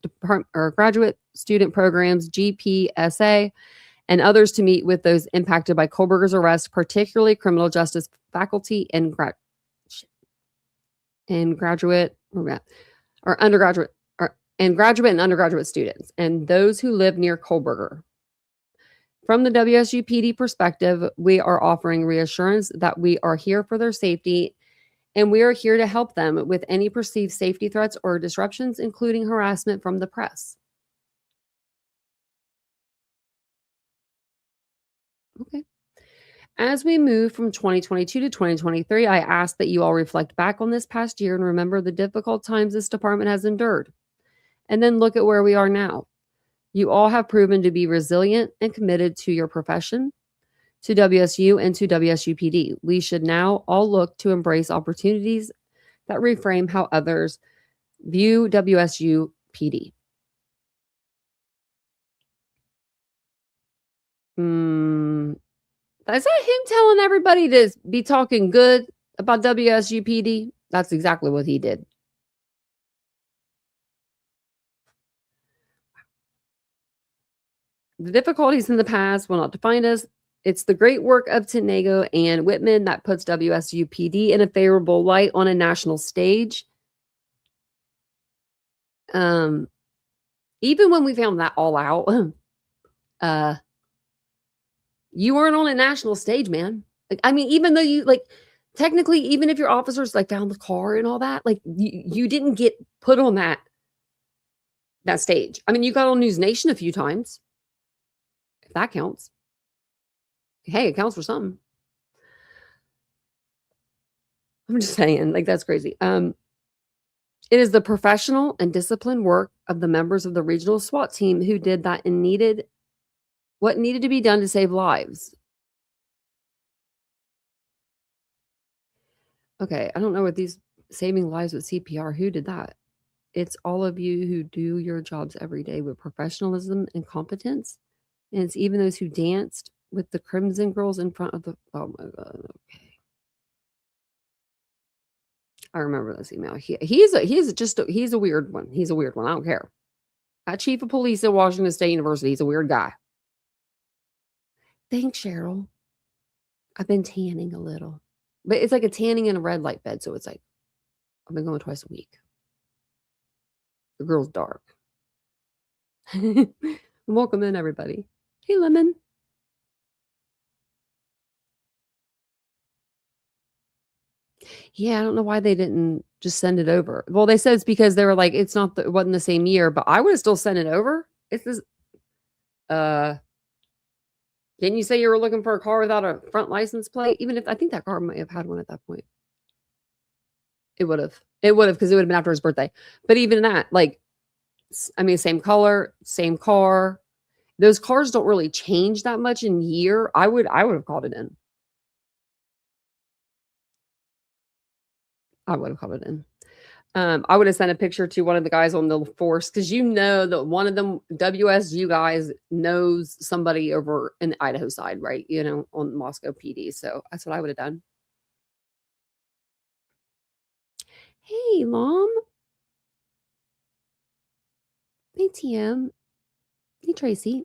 Speaker 2: Graduate Student Programs, GPSA, and others to meet with those impacted by Kohberger's arrest, particularly criminal justice faculty and graduate or undergraduate and graduate and undergraduate students, and those who live near Kohberger. From the WSU PD perspective, we are offering reassurance that we are here for their safety, and we are here to help them with any perceived safety threats or disruptions, including harassment from the press. Okay. As we move from 2022 to 2023, I ask that you all reflect back on this past year and remember the difficult times this department has endured. And then look at where we are now. You all have proven to be resilient and committed to your profession, to WSU, and to WSUPD. We should now all look to embrace opportunities that reframe how others view WSUPD. Is that him telling everybody to be talking good about WSUPD? That's exactly what he did. The difficulties in the past will not define us. It's the great work of Tenego and Whitman that puts WSUPD in a favorable light on a national stage. Even when we found that all out, you weren't on a national stage, man. Like, I mean, even though you technically, even if your officers found the car and all that, you didn't get put on that stage. I mean, you got on News Nation a few times. If that counts. Hey, it counts for something. I'm just saying, that's crazy. It is the professional and disciplined work of the members of the regional SWAT team who did that and what needed to be done to save lives. Okay, I don't know what these saving lives with CPR, who did that? It's all of you who do your jobs every day with professionalism and competence. And it's even those who danced with the Crimson Girls in front of the, oh my God, okay. I remember this email. He's a weird one. He's a weird one. I don't care. That chief of police at Washington State University, he's a weird guy. Thanks, Cheryl. I've been tanning a little. But it's like a tanning in a red light bed. So it's like, I've been going twice a week. The girl's dark. Welcome in, everybody. Hey, Lemon. Yeah, I don't know why they didn't just send it over. Well, they said it's because they were like, it wasn't the same year, but I would have still sent it over. It's this, didn't you say you were looking for a car without a front license plate? Even if I think that car might have had one at that point. It would have because it would have been after his birthday. But even that, I mean, same color, same car. Those cars don't really change that much in year. I would have called it in. I would have called it in. I would have sent a picture to one of the guys on the force because that one of them WSU guys knows somebody over in the Idaho side, right? On Moscow PD. So that's what I would have done. Hey, Mom. Hey, TM. Hey, Tracy.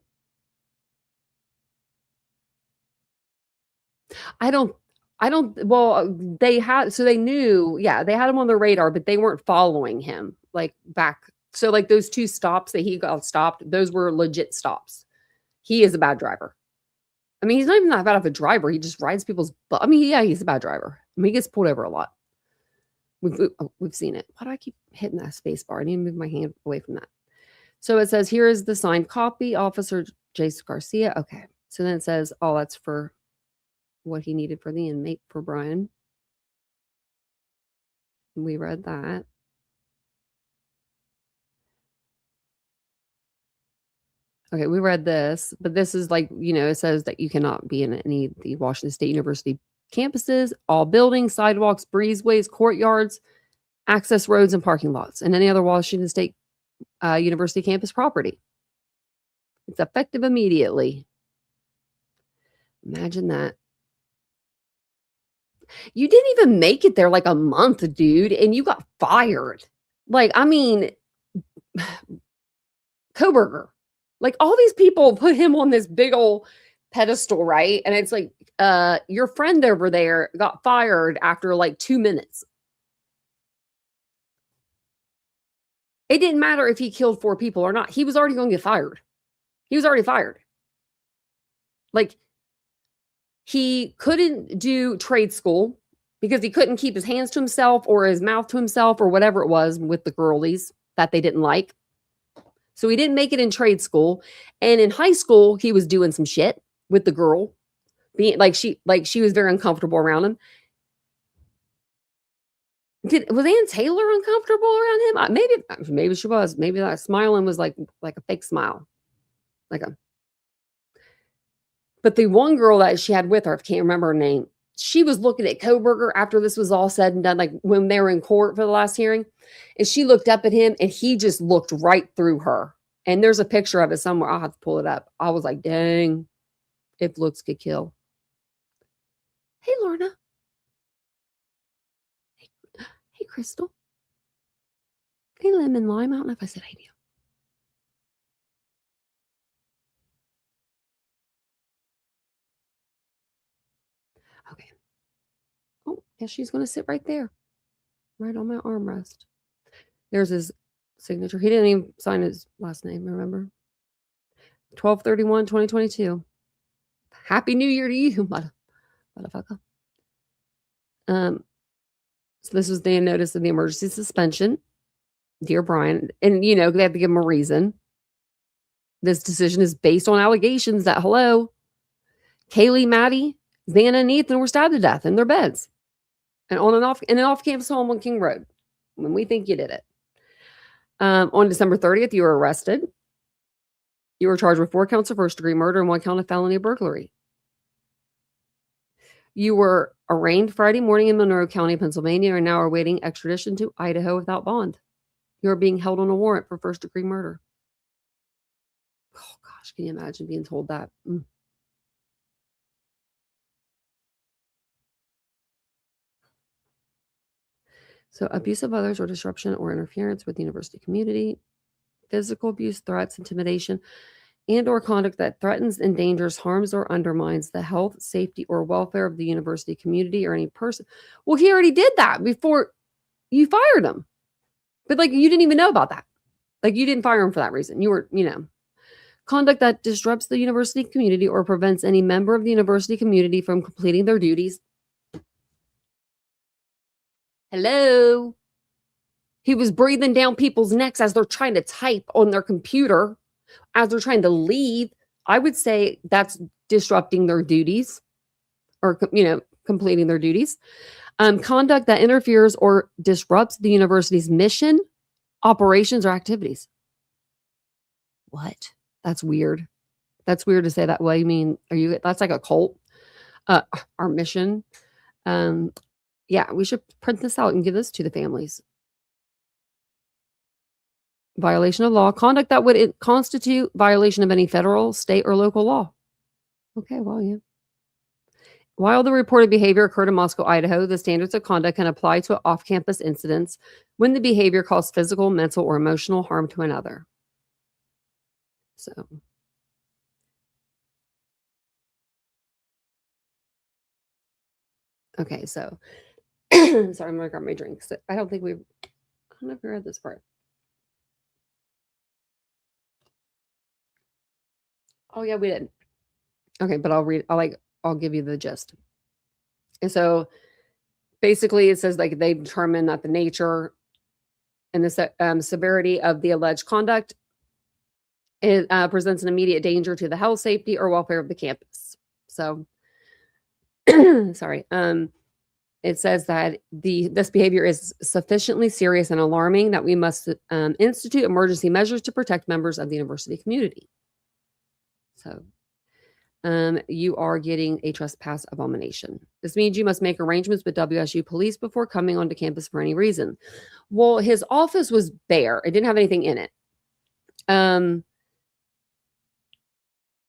Speaker 2: Well, they knew, yeah, they had him on their radar, but they weren't following him back. So those 2 stops that he got stopped, those were legit stops. He is a bad driver. I mean, he's not even that bad of a driver. He just rides people's butt. I mean, yeah, he's a bad driver. I mean, he gets pulled over a lot. We've seen it. Why do I keep hitting that space bar? I need to move my hand away from that. So it says, here is the signed copy, Officer Jace Garcia. Okay. So then it says, oh, that's for what he needed for the inmate for Brian. We read that. Okay, we read this, but this is it says that you cannot be in any of the Washington State University campuses, all buildings, sidewalks, breezeways, courtyards, access roads and parking lots, and any other Washington State University campus property. It's effective immediately. Imagine that. You didn't even make it there like a month, dude, and you got fired. Like, I mean, Kohberger. Like, all these people put him on this big old pedestal, right? And it's like, your friend over there got fired after like 2 minutes. It didn't matter if he killed 4 people or not. He was already going to get fired. He was already fired. Like, he couldn't do trade school because he couldn't keep his hands to himself or his mouth to himself or whatever it was with the girlies that they didn't like. So he didn't make it in trade school. And in high school, he was doing some shit with the girl. Being she was very uncomfortable around him. Was Ann Taylor uncomfortable around him? Maybe she was. Maybe that smiling was like a fake smile. But the one girl that she had with her, I can't remember her name, she was looking at Kohberger after this was all said and done, like when they were in court for the last hearing. And she looked up at him and he just looked right through her. And there's a picture of it somewhere. I'll have to pull it up. I was like, dang, if looks could kill. Hey, Lorna. Hey, Crystal. Hey, Lemon Lime. I don't know if I said hey to you. Okay. Oh, yeah, she's going to sit right there. Right on my armrest. There's his signature. He didn't even sign his last name, remember? 12/31/2022. Happy New Year to you, motherfucker. So this was the notice of the emergency suspension. Dear Brian, and they have to give him a reason. This decision is based on allegations that, Kaylee, Maddie, Xana, and Ethan were stabbed to death in their beds and in an off-campus home on King Road when we think you did it. On December 30th, you were arrested. You were charged with 4 counts of first-degree murder and 1 count of felony burglary. You were arraigned Friday morning in Monroe County, Pennsylvania, and now are awaiting extradition to Idaho without bond. You are being held on a warrant for first-degree murder. Oh, gosh, can you imagine being told that? So abuse of others or disruption or interference with the university community, physical abuse, threats, intimidation, and or conduct that threatens, endangers, harms, or undermines the health, safety, or welfare of the university community or any person. Well, he already did that before you fired him. But you didn't even know about that. You didn't fire him for that reason. You were, conduct that disrupts the university community or prevents any member of the university community from completing their duties. Hello. He was breathing down people's necks as they're trying to type on their computer, as they're trying to leave. I would say that's disrupting their duties or, completing their duties. Conduct that interferes or disrupts the university's mission, operations, or activities. What? That's weird. That's weird to say that way. I mean, that's like a cult. Our mission. Yeah, we should print this out and give this to the families. Violation of law. Conduct that would constitute violation of any federal, state, or local law. Okay, well, yeah. While the reported behavior occurred in Moscow, Idaho, the standards of conduct can apply to off-campus incidents when the behavior caused physical, mental, or emotional harm to another. So, okay, so, sorry, I'm going to grab my drink. I don't know if we read this part. Oh, yeah, we did. Okay, but I'll give you the gist. And so basically it says they determine that the nature and the severity of the alleged conduct presents an immediate danger to the health, safety, or welfare of the campus. So, sorry. It says that this behavior is sufficiently serious and alarming that we must institute emergency measures to protect members of the university community. So, you are getting a trespass abomination. This means you must make arrangements with WSU police before coming onto campus for any reason. Well, his office was bare. It didn't have anything in it.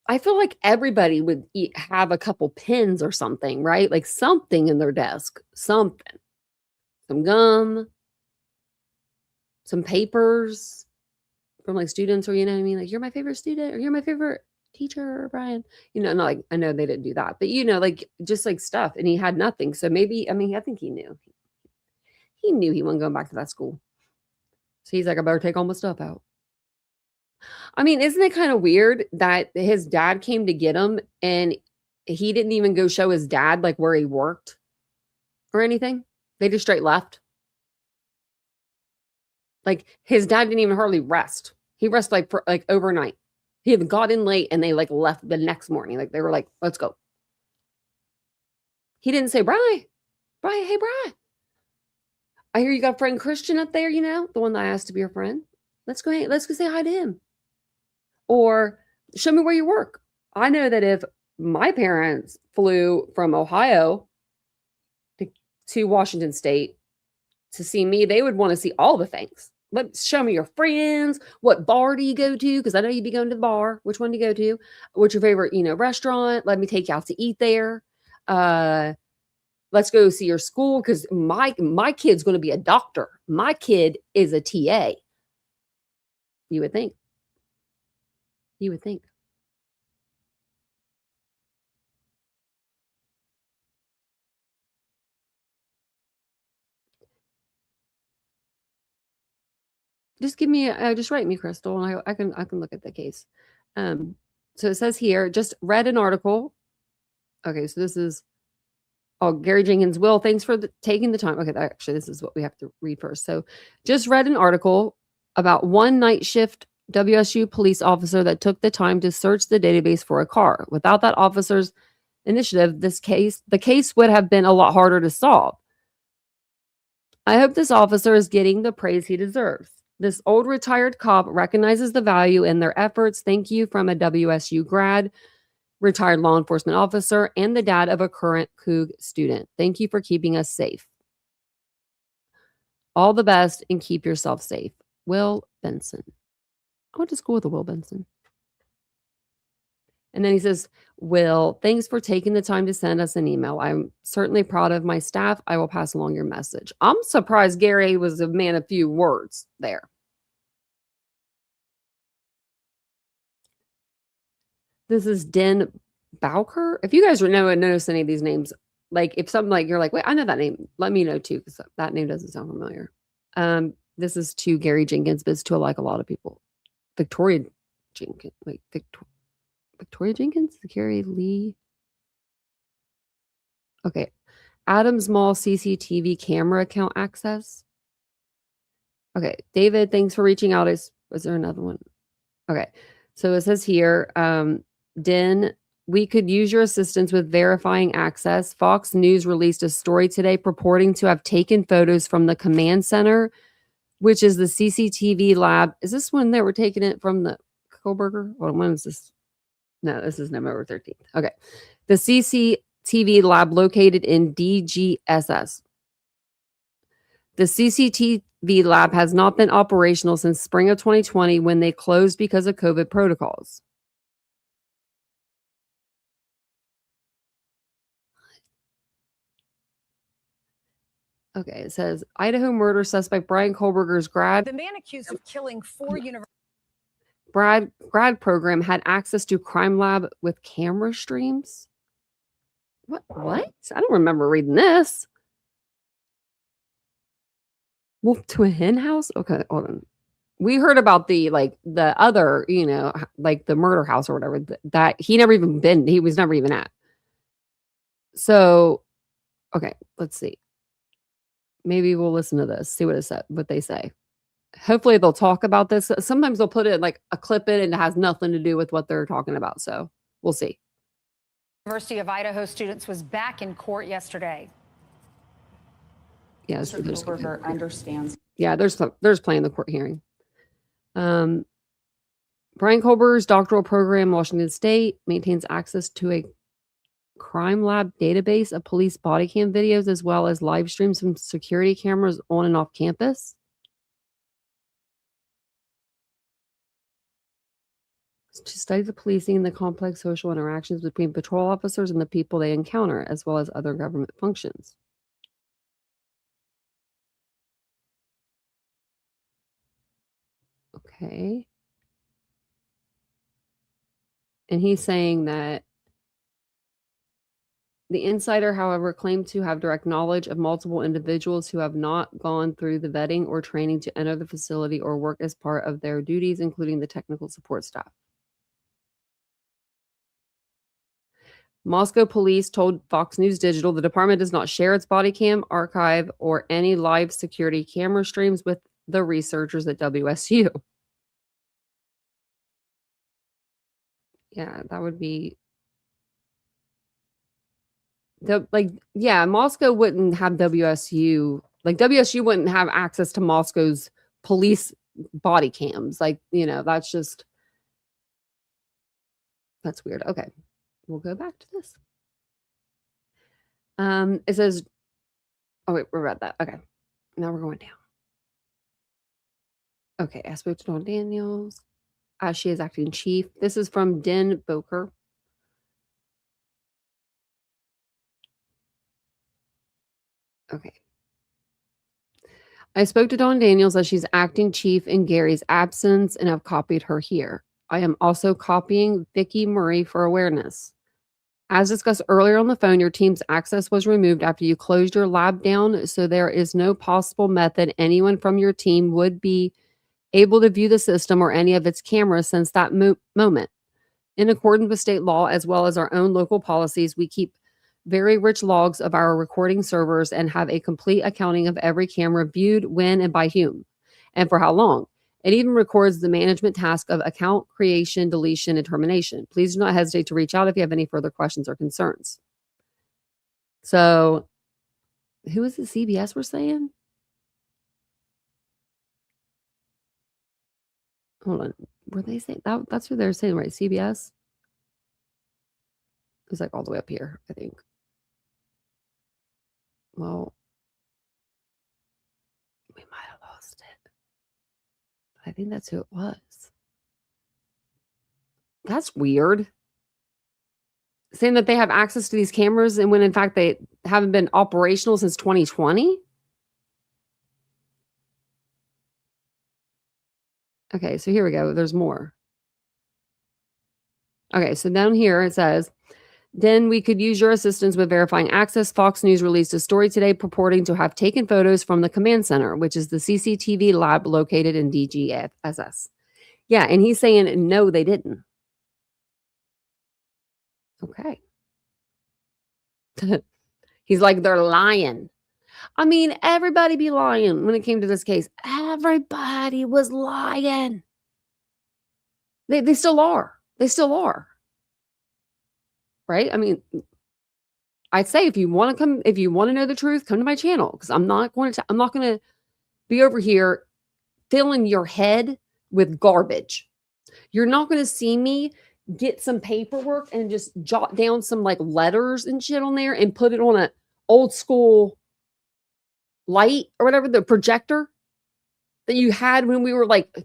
Speaker 2: I feel like everybody would have a couple pens or something, right? Like something in their desk, something, some gum, some papers from like students, or you know what I mean? Like, you're my favorite student, or you're my favorite teacher, Brian. You know, not like, I know they didn't do that, but you know, like just like stuff. And he had nothing. So maybe, I mean, I think he knew. He knew he wasn't going back to that school. So he's like, I better take all my stuff out. I mean, isn't it kind of weird that his dad came to get him and he didn't even go show his dad like where he worked or anything? They just straight left. Like his dad didn't even hardly rest. He rested like for like overnight. He had got in late and they like left the next morning. Like they were like, let's go. He didn't say, hey, Bri, I hear you got a friend Christian up there, you know, the one that I asked to be your friend. Let's go say hi to him. Or show me where you work. I know that if my parents flew from Ohio to Washington State to see me, they would want to see all the things. Show me your friends. What bar do you go to? Because I know you'd be going to the bar. Which one do you go to? What's your favorite, restaurant? Let me take you out to eat there. Let's go see your school, because my kid's going to be a doctor. My kid is a TA. You would think. You would think. Just give me, just write me, Crystal, and I can look at the case. So it says here, just read an article. Okay, so this is, Gary Jenkins. Will, thanks for taking the time. Okay, actually, this is what we have to read first. So just read an article about one night shift WSU police officer that took the time to search the database for a car. Without that officer's initiative, the case would have been a lot harder to solve. I hope this officer is getting the praise he deserves. This old retired cop recognizes the value in their efforts. Thank you from a WSU grad, retired law enforcement officer, and the dad of a current Coug student. Thank you for keeping us safe. All the best, and keep yourself safe. Will Benson. I went to school with a Will Benson. And then he says, Will, thanks for taking the time to send us an email. I'm certainly proud of my staff. I will pass along your message. I'm surprised Gary was a man of few words there. This is Den Bowker. If you guys notice any of these names, like if something like you're like, wait, I know that name, let me know too, because that name doesn't sound familiar. This is to Gary Jenkins, but it's to like a lot of people. Victoria Jenkins. Wait, Victoria Jenkins? Gary Lee? Okay. Adams Mall CCTV camera account access. Okay. David, thanks for reaching out. Was there another one? Okay. So it says here, Den, we could use your assistance with verifying access. Fox News released a story today purporting to have taken photos from the command center, which is the CCTV lab. Is this when they were taking it from the Kohberger? When is this? No, this is November 13th. Okay. The CCTV lab located in DGSS. The CCTV lab has not been operational since spring of 2020 when they closed because of COVID protocols. Okay, it says Idaho murder suspect Brian Kohberger's
Speaker 3: The man accused of killing 4 university
Speaker 2: grad program had access to crime lab with camera streams. What? I don't remember reading this. Wolf to a hen house? Okay, hold on. We heard about the other, like the murder house or whatever that he never even been. He was never even at. So, okay, let's see. Maybe we'll listen to this, see what they say. Hopefully they'll talk about this. Sometimes they'll put it like a clip in and it has nothing to do with what they're talking about. So we'll see.
Speaker 3: University of Idaho students was back in court yesterday.
Speaker 2: Yeah,
Speaker 4: Kohberger understands.
Speaker 2: Yeah, there's plenty in the court hearing. Brian Kohberger's doctoral program, Washington State, maintains access to a crime lab database of police body cam videos as well as live streams from security cameras on and off campus. To study the policing and the complex social interactions between patrol officers and the people they encounter, as well as other government functions. Okay. And he's saying that the insider, however, claimed to have direct knowledge of multiple individuals who have not gone through the vetting or training to enter the facility or work as part of their duties, including the technical support staff. Moscow police told Fox News Digital the department does not share its body cam archive or any live security camera streams with the researchers at WSU. Yeah, that would be Moscow wouldn't have WSU. Like WSU wouldn't have access to Moscow's police body cams. Like, that's weird. Okay. We'll go back to this. It says, oh wait, we read that. Okay. Now we're going down. Okay. I spoke to Dawn Daniels as she is acting chief. This is from Den Boker. Okay. I spoke to Dawn Daniels as she's acting chief in Gary's absence and have copied her here. I am also copying Vicki Murray for awareness. As discussed earlier on the phone, your team's access was removed after you closed your lab down, so there is no possible method anyone from your team would be able to view the system or any of its cameras since that moment. In accordance with state law, as well as our own local policies, we keep very rich logs of our recording servers and have a complete accounting of every camera viewed, when, and by whom, and for how long. It even records the management task of account creation, deletion, and termination. Please do not hesitate to reach out if you have any further questions or concerns. So, who is the CBS we're saying? Hold on. Were they saying that? That's what they're saying, right? CBS? It's like all the way up here, I think. Well, we might have lost it. I think that's who it was. That's weird. Saying that they have access to these cameras and when in fact they haven't been operational since 2020. Okay, so here we go. There's more. Okay, so down here it says, then we could use your assistance with verifying access. Fox News released a story today purporting to have taken photos from the command center, which is the CCTV lab located in DGSS. Yeah, and he's saying, no, they didn't. Okay. He's like, they're lying. I mean, everybody be lying when it came to this case. Everybody was lying. They still are. They still are. Right? I mean, I'd say if you want to know the truth, come to my channel because I'm not going to be over here filling your head with garbage. You're not going to see me get some paperwork and just jot down some like letters and shit on there and put it on an old school light or whatever, the projector that you had when we were like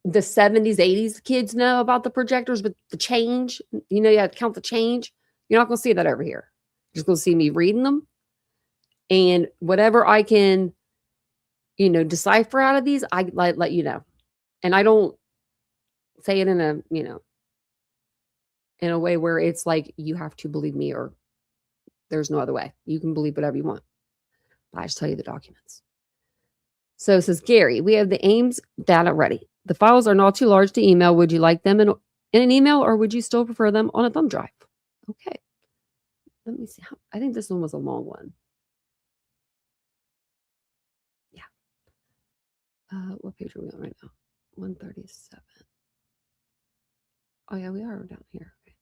Speaker 2: the 70s, 80s. Kids know about the projectors with the change. You have to count the change. You're not going to see that over here. You're just going to see me reading them. And whatever I can, decipher out of these, I let you know. And I don't say it in a way where it's like you have to believe me or there's no other way. You can believe whatever you want. But I just tell you the documents. So it says, Gary, we have the Ames data ready. The files are not too large to email. Would you like them in an email or would you still prefer them on a thumb drive? Okay. Let me see. I think this one was a long one. Yeah. What page are we on right now? 137. Oh, yeah, we are down here. Okay.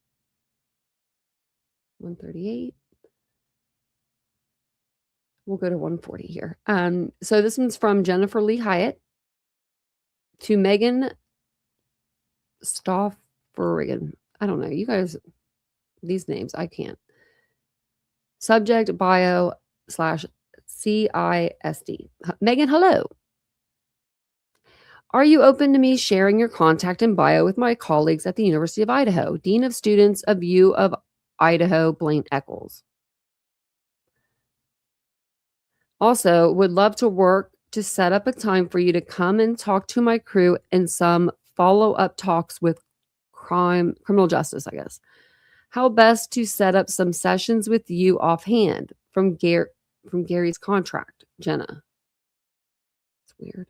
Speaker 2: 138. We'll go to 140 here. So this one's from Jennifer Lee Hyatt to Megan Stofferigan. I don't know. You guys, these names, I can't. Subject bio /CISD. Megan, hello. Are you open to me sharing your contact and bio with my colleagues at the University of Idaho? Dean of Students of U of Idaho, Blaine Eccles. Also, would love to work to set up a time for you to come and talk to my crew and some follow-up talks with criminal justice, I guess. How best to set up some sessions with you offhand from Gary's contract, Jenna. It's weird.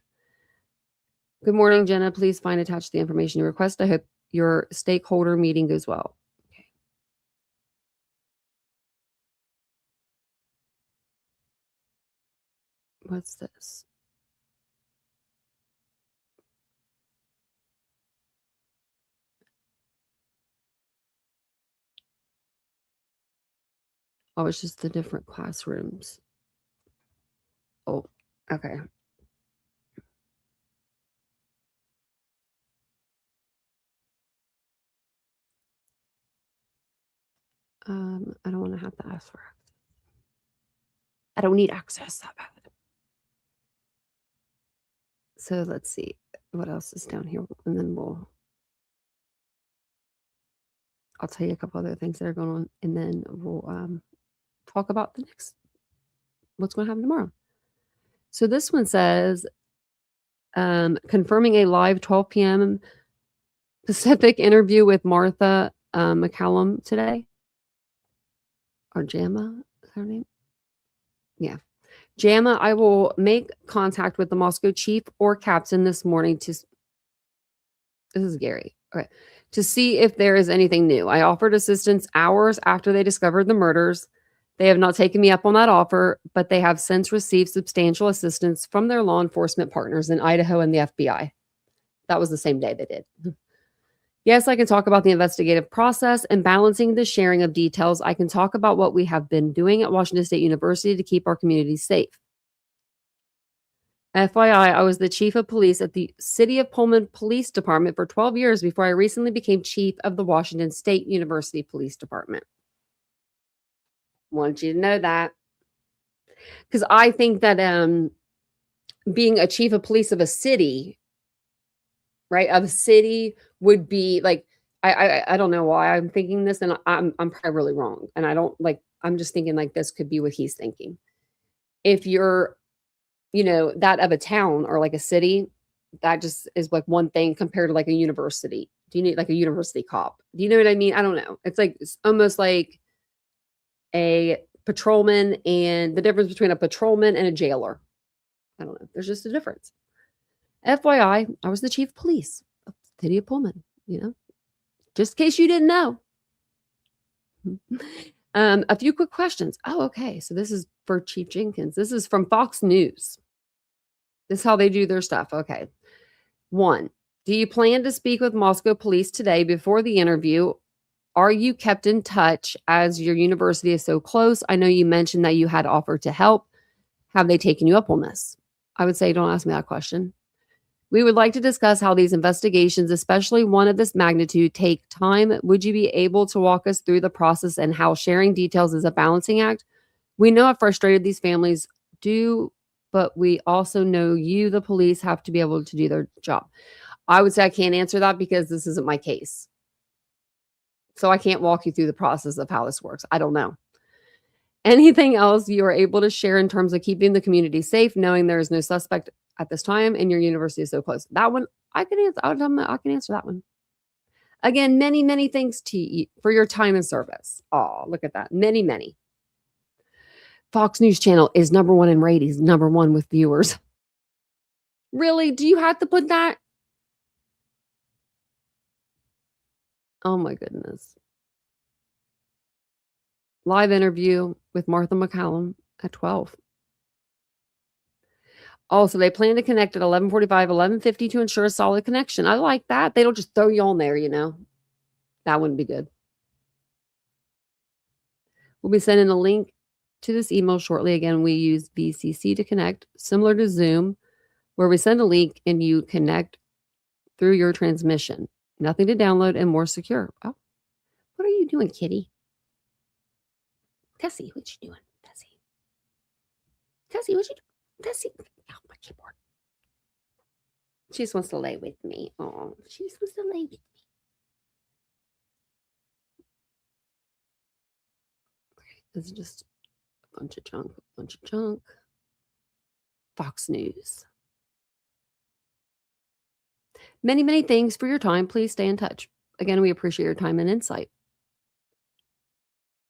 Speaker 2: Good morning, Jenna. Please find attached the information you request. I hope your stakeholder meeting goes well. Okay. What's this? Oh, it's just the different classrooms. Oh, okay. I don't want to have to ask for access. I don't need access that bad. So let's see what else is down here, and then I'll tell you a couple other things that are going on, and then we'll talk about the next what's going to happen tomorrow. So this one says confirming a live 12 p.m. Pacific interview with Martha McCallum today. Or Jamma, is her name? Yeah. Jamma, I will make contact with the Moscow chief or captain this morning this is Gary. Okay. To see if there is anything new. I offered assistance hours after they discovered the murders. They have not taken me up on that offer, but they have since received substantial assistance from their law enforcement partners in Idaho and the FBI. That was the same day they did. Yes, I can talk about the investigative process and balancing the sharing of details. I can talk about what we have been doing at Washington State University to keep our communities safe. FYI, I was the chief of police at the City of Pullman Police Department for 12 years before I recently became chief of the Washington State University Police Department. Want you to know that. Because I think that being a chief of police of a city, right, of a city would be like, I don't know why I'm thinking this, and I'm probably really wrong. And I don't like, I'm just thinking like this could be what he's thinking. If you're, that of a town or like a city, that just is like one thing compared to like a university. Do you need like a university cop? Do you know what I mean? I don't know. It's almost like a patrolman, and the difference between a patrolman and a jailer. I don't know. There's just a difference. FYI, I was the chief of police of the city of Pullman, just in case you didn't know. A few quick questions. Oh, okay. So this is for Chief Jenkins. This is from Fox News. This is how they do their stuff. Okay. 1, do you plan to speak with Moscow police today before the interview? Are you kept in touch as your university is so close? I know you mentioned that you had offered to help. Have they taken you up on this? I would say don't ask me that question. We would like to discuss how these investigations, especially one of this magnitude, take time. Would you be able to walk us through the process and how sharing details is a balancing act? We know how frustrated these families do, but we also know you, the police, have to be able to do their job. I would say I can't answer that because this isn't my case. So I can't walk you through the process of how this works. I don't know. Anything else you are able to share in terms of keeping the community safe, knowing there is no suspect at this time and your university is so close? That one I can answer. I can answer that one. Again, many, many thanks to you for your time and service. Oh, look at that. Many, many. Fox News Channel is #1 in ratings, #1 with viewers. Really? Do you have to put that? Oh my goodness. Live interview with Martha McCallum at 12. Also, they plan to connect at 11:45, 11:50 to ensure a solid connection. I like that. They don't just throw you on there, That wouldn't be good. We'll be sending a link to this email shortly. Again, we use VCC to connect, similar to Zoom, where we send a link and you connect through your transmission. Nothing to download and more secure. Oh, what are you doing, kitty? Tessie, what you doing? Tessie, what you doing? Tessie, oh, my keyboard. She just wants to lay with me. Oh, she just wants to lay with me. This is just a bunch of junk. Fox News. Many, many thanks for your time. Please stay in touch. Again, we appreciate your time and insight.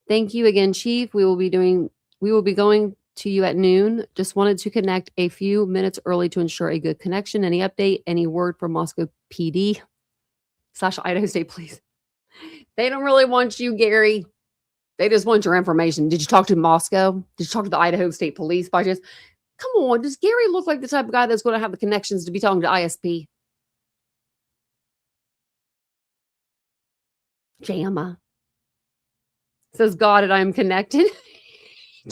Speaker 2: Thank you again, Chief. We will be going to you at noon. Just wanted to connect a few minutes early to ensure a good connection. Any update, any word from Moscow PD / Idaho State Police? They don't really want you, Gary. They just want your information. Did you talk to Moscow? Did you talk to the Idaho State Police by just? Come on, does Gary look like the type of guy that's going to have the connections to be talking to ISP? JAMA. Says, got it, I am connected. He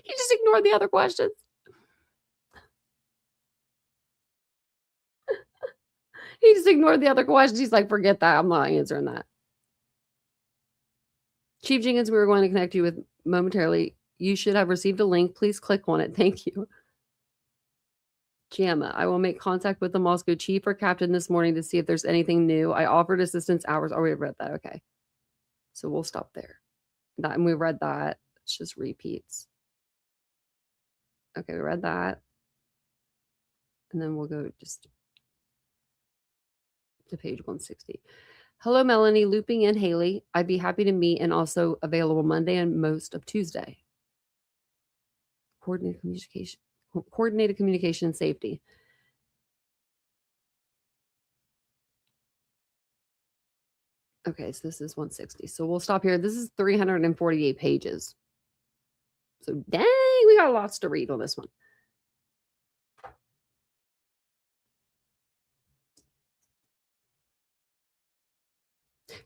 Speaker 2: just ignored the other questions. He just ignored the other questions. He's like, forget that. I'm not answering that. Chief Jenkins, we were going to connect you with momentarily. You should have received a link. Please click on it. Thank you. JAMA, I will make contact with the Moscow chief or captain this morning to see if there's anything new. I offered assistance hours. Oh, we read that. Okay. So we'll stop there. And we read that. It's just repeats. Okay, we read that. And then we'll go just to page 160. Hello, Melanie, looping in Haley. I'd be happy to meet and also available Monday and most of Tuesday. Coordinated communication and safety. Okay, so this is 160. So we'll stop here. This is 348 pages. So dang, we got lots to read on this one.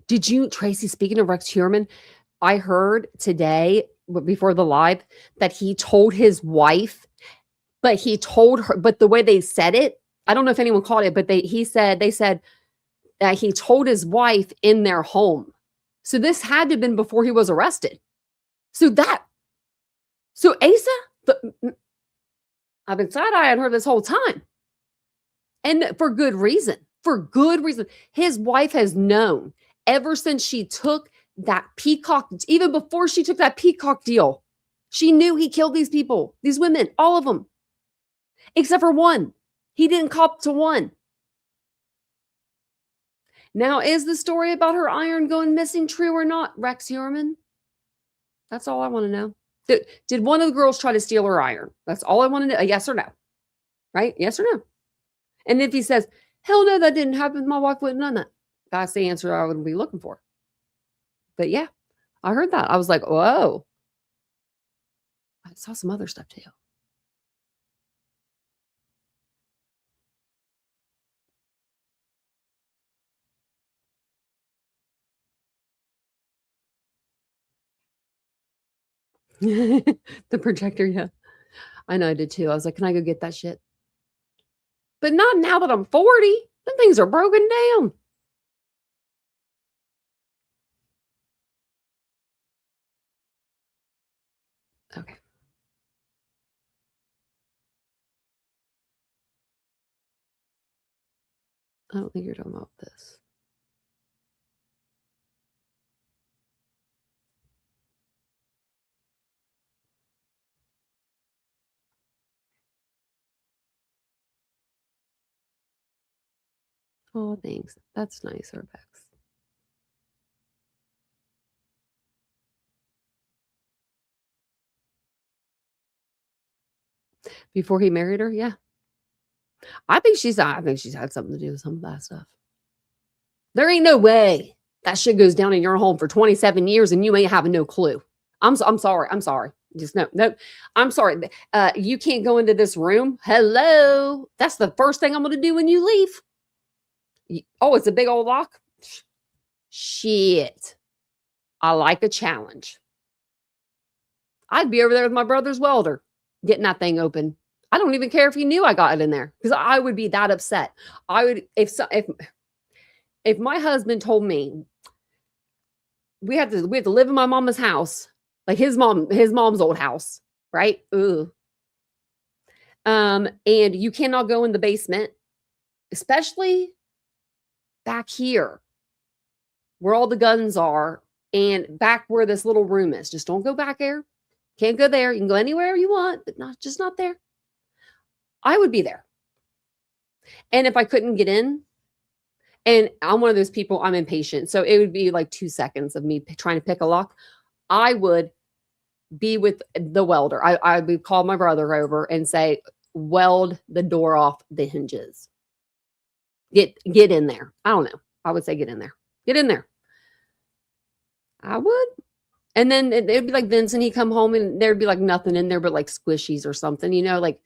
Speaker 2: Did you, Tracy, speaking of Rex Heuermann, I heard today before the live that he told his wife, but he told her, but the way they said it, I don't know if anyone caught it, but they said that he told his wife in their home. So this had to have been before he was arrested. So Asa, I've been side-eyeing her this whole time. And for good reason. For good reason. His wife has known ever since she took that Peacock, even before she took that Peacock deal, she knew he killed these people, these women, all of them, except for one. He didn't cop to one. Now, is the story about her iron going missing true or not, Rex Heuermann? That's all I want to know. Did one of the girls try to steal her iron? That's all I want to know. A yes or no. Right? Yes or no. And if he says, hell no, that didn't happen, my wife wouldn't have done that. That's the answer I would be looking for. But yeah, I heard that. I was like, whoa. I saw some other stuff too. The projector, yeah. I know I did too. I was like, can I go get that shit? But not now that I'm 40. Them things are broken down. Okay. I don't think you're talking about this. Oh, thanks. That's nice, Urbex. Before he married her, yeah. I think she's had something to do with some of that stuff. There ain't no way that shit goes down in your home for 27 years and you ain't having no clue. I'm sorry. Just no. I'm sorry. You can't go into this room. Hello. That's the first thing I'm going to do when you leave. Oh, it's a big old lock. Shit. I like a challenge. I'd be over there with my brother's welder, getting that thing open. I don't even care if he knew I got it in there because I would be that upset. I would, if if my husband told me we have to live in my mama's house, like his mom's old house, right? Ooh. And you cannot go in the basement, especially back here where all the guns are and back where this little room is. Just don't go back there. Can't go there. You can go anywhere you want, but not there. I would be there. And if I couldn't get in, and I'm one of those people, I'm impatient. So it would be like 2 seconds of me trying to pick a lock. I would be with the welder. I would call my brother over and say, weld the door off the hinges. Get in there. I don't know. I would say get in there. Get in there. I would. And then it'd be like Vincent, he'd come home and there'd be like nothing in there but like squishies or something, like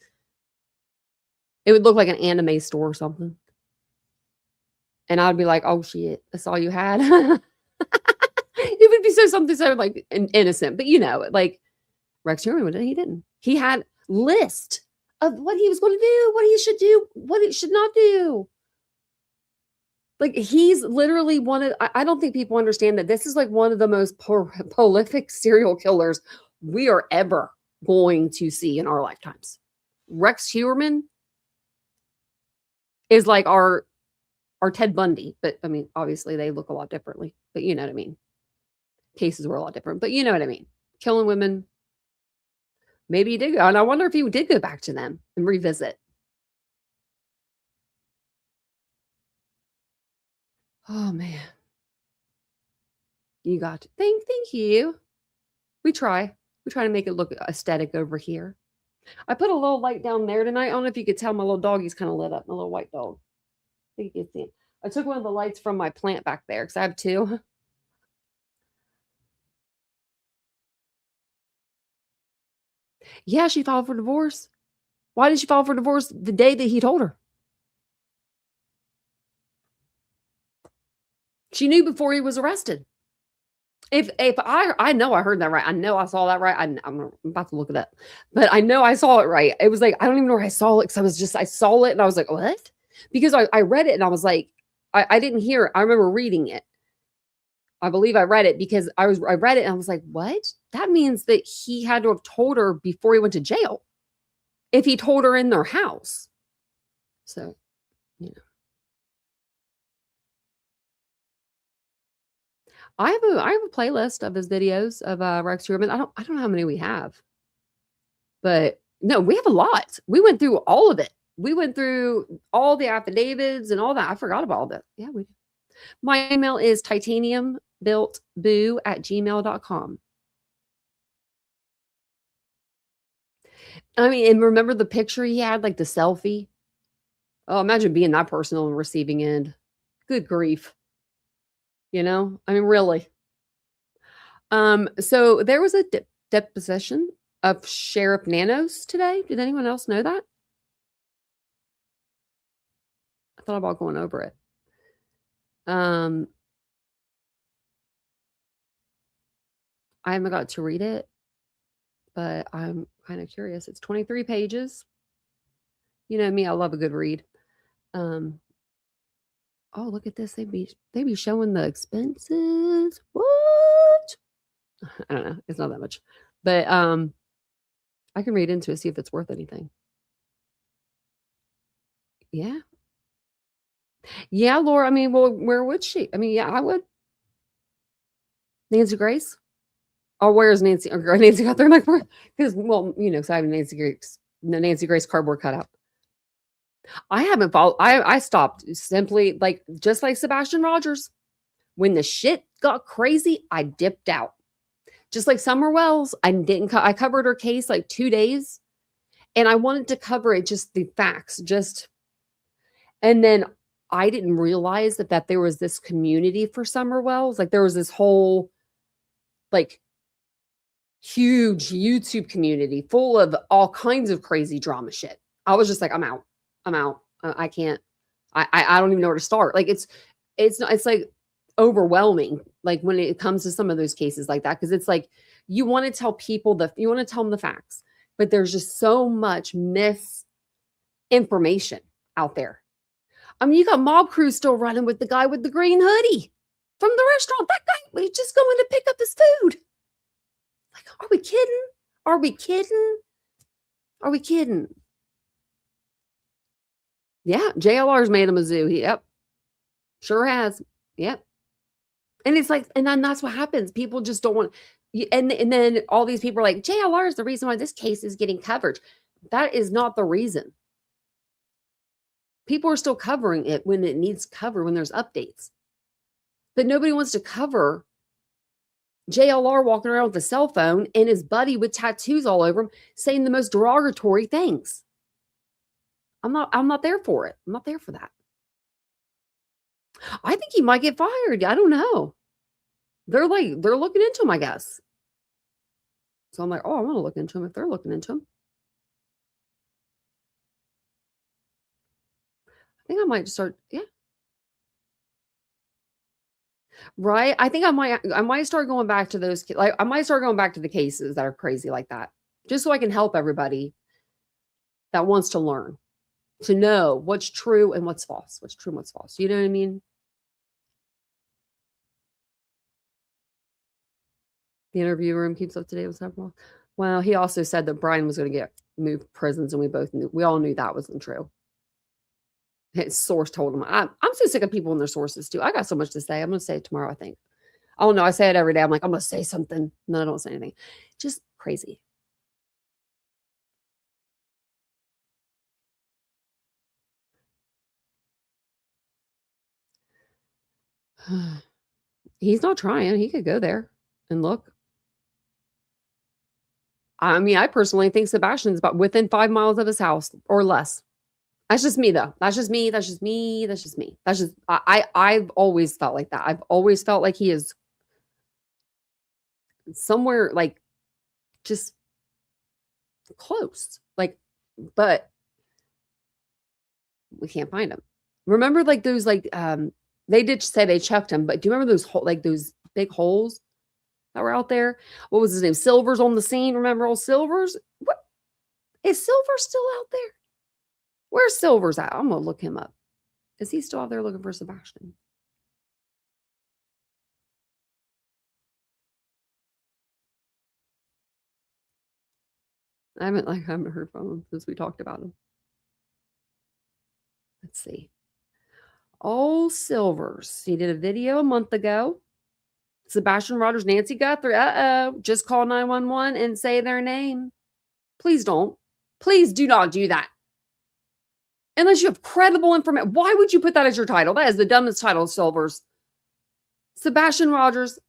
Speaker 2: it would look like an anime store or something. And I'd be like, oh shit, that's all you had. It would be something so like innocent, but like Rex Sherman, he didn't. He had list of what he was going to do, what he should do, what he should not do. Like he's literally I don't think people understand that this is like one of the most prolific serial killers we are ever going to see in our lifetimes. Rex Sherman is like our Ted Bundy, but I mean, obviously they look a lot differently, but you know what I mean? Cases were a lot different, but you know what I mean? Killing women. Maybe he did go, and I wonder if he did go back to them and revisit. Oh man. You got to thank you. We try to make it look aesthetic over here. I put a little light down there tonight. I don't know if you could tell my little doggy's kind of lit up, my little white dog. I think you can see it. I took one of the lights from my plant back there because I have two. Yeah, she filed for divorce. Why did she file for divorce the day that he told her? She knew before he was arrested. If I know I heard that right. I know I saw that right. I'm about to look it up. But I know I saw it right. It was like, I don't even know where I saw it because I saw it and I was like, what? Because I read it and I was like, I didn't hear it. I remember reading it. I believe I read it because I read it and I was like, what? That means that he had to have told her before he went to jail. If he told her in their house. So, I have a playlist of his videos of Rex Sherman. I don't know how many we have. But no, we have a lot. We went through all of it. We went through all the affidavits and all that. I forgot about all that. Yeah, we do. My email is titaniumbuiltboo@gmail.com. I mean, and remember the picture he had, like the selfie? Oh, imagine being that person on the receiving end. Good grief. I mean, really. So there was a deposition of Sheriff Nanos today. Did anyone else know that? I thought about going over it. I haven't got to read it, but I'm kind of curious. It's 23 pages. You know me, I love a good read. Oh, look at this. They be showing the expenses. What? I don't know. It's not that much. But I can read into it, see if it's worth anything. Yeah. Yeah, Laura. I mean, well, where would she? I mean, yeah, I would. Nancy Grace? Or where's Nancy? Or Nancy got there? Like, because, well, so I have Nancy Grace cardboard cutout. I haven't followed. I stopped simply just like Sebastian Rogers. When the shit got crazy, I dipped out. Just like Summer Wells, I covered her case like 2 days, and I wanted to cover it, just the facts, and then I didn't realize that there was this community for Summer Wells. Like there was this whole huge YouTube community full of all kinds of crazy drama shit. I was just like, I'm out. I can't. I don't even know where to start. Like it's like overwhelming. Like when it comes to some of those cases like that, because it's like you want to tell people you want to tell them the facts, but there's just so much misinformation out there. I mean, you got mob crews still running with the guy with the green hoodie from the restaurant. That guy was just going to pick up his food. Like, are we kidding? Are we kidding? Are we kidding? Yeah, JLR's made him a zoo. Yep. Sure has. Yep. And it's like, and then that's what happens. People just don't want, and then all these people are like, JLR is the reason why this case is getting coverage. That is not the reason. People are still covering it when it needs cover, when there's updates. But nobody wants to cover JLR walking around with a cell phone and his buddy with tattoos all over him saying the most derogatory things. I'm not there for it. I'm not there for that. I think he might get fired. I don't know. They're looking into him, I guess. So I'm like, oh, I want to look into him if they're looking into him. I think I might just start, yeah. Right? I think I might start going back to those, like, I might start going back to the cases that are crazy like that, just so I can help everybody that wants to learn, to know what's true and what's false, what's true and what's false. You know what I mean? The interview room keeps up to date with several. Well, he also said that Brian was going to get moved prisons, and we all knew that wasn't true. His source told him. I'm so sick of people and their sources too. I got so much to say. I'm going to say it tomorrow, I think. I don't know. I say it every day. I'm like, I'm going to say something. And then I don't say anything. Just crazy. He's not trying. He could go there and look. I mean, I personally think Sebastian's about within 5 miles of his house or less. That's just me, though. That's just me. That's just me. That's just me. That's just, I've always felt like that. I've always felt like he is somewhere, like, just close. Like, but we can't find him. Remember, like, those, like, they did say they checked him, but do you remember those big holes that were out there? What was his name? Silver's on the scene. Remember old Silver's? What is Silver still out there? Where's Silver's at? I'm gonna look him up. Is he still out there looking for Sebastian? I haven't heard from him since we talked about him. Let's see. Oh, Silvers. He did a video a month ago. Sebastian Rogers, Nancy Guthrie. Just call 911 and say their name. Please don't. Please do not do that. Unless you have credible information. Why would you put that as your title? That is the dumbest title, Silvers. Sebastian Rogers,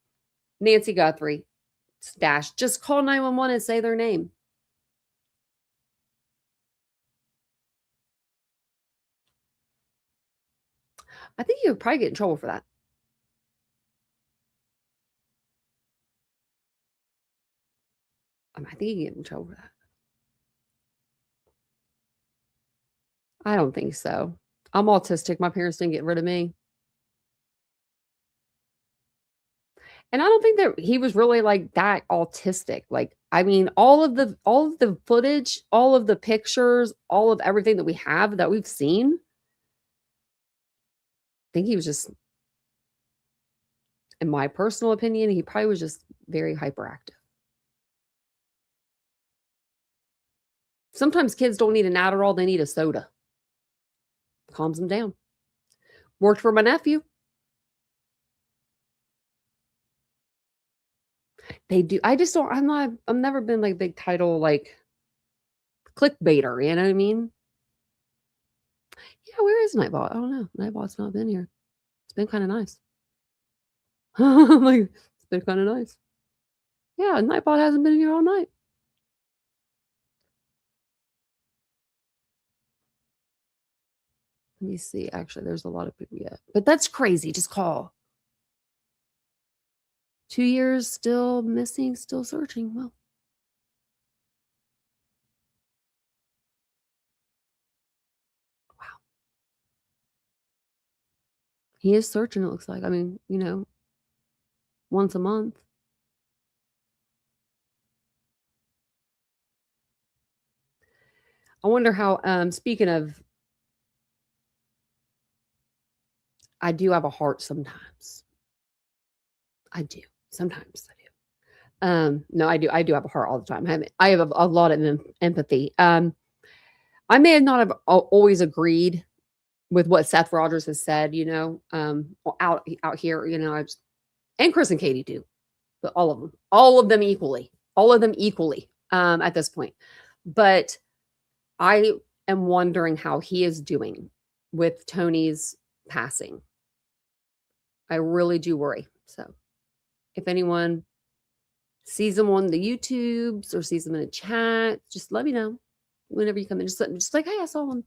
Speaker 2: Nancy Guthrie. Dash. Just call 911 and say their name. I think you would probably get in trouble for that. I think you get in trouble for that. I don't think so. I'm autistic. My parents didn't get rid of me. And I don't think that he was really like that autistic. Like, I mean, all of the footage, all of the pictures, all of everything that we have that we've seen, I think he was just, in my personal opinion, he probably was just very hyperactive. Sometimes kids don't need an Adderall, they need a soda. Calms them down. Worked for my nephew. They do. I just don't, I've never been like big title, like clickbaiter, you know what I mean? Yeah, where is Nightbot? I don't know. Nightbot's not been here. It's been kind of nice. Like, it's been kind of nice. Yeah, Nightbot hasn't been here all night. Let me see. Actually, there's a lot of people yet. But that's crazy. Just call. 2 years still missing, still searching. Well. Wow. He is searching, it looks like. I mean, you know, once a month. I wonder how, speaking of I do have a heart sometimes. I do. Sometimes I do. No, I do have a heart all the time. I have a lot of empathy. I may not have always agreed with what Seth Rogers has said, out here, and Chris and Katie do, but all of them equally, at this point. But I am wondering how he is doing with Tony's passing. I really do worry. So if anyone sees him on the YouTubes or sees him in a chat, just let me know whenever you come in. Just like, hey, I saw him.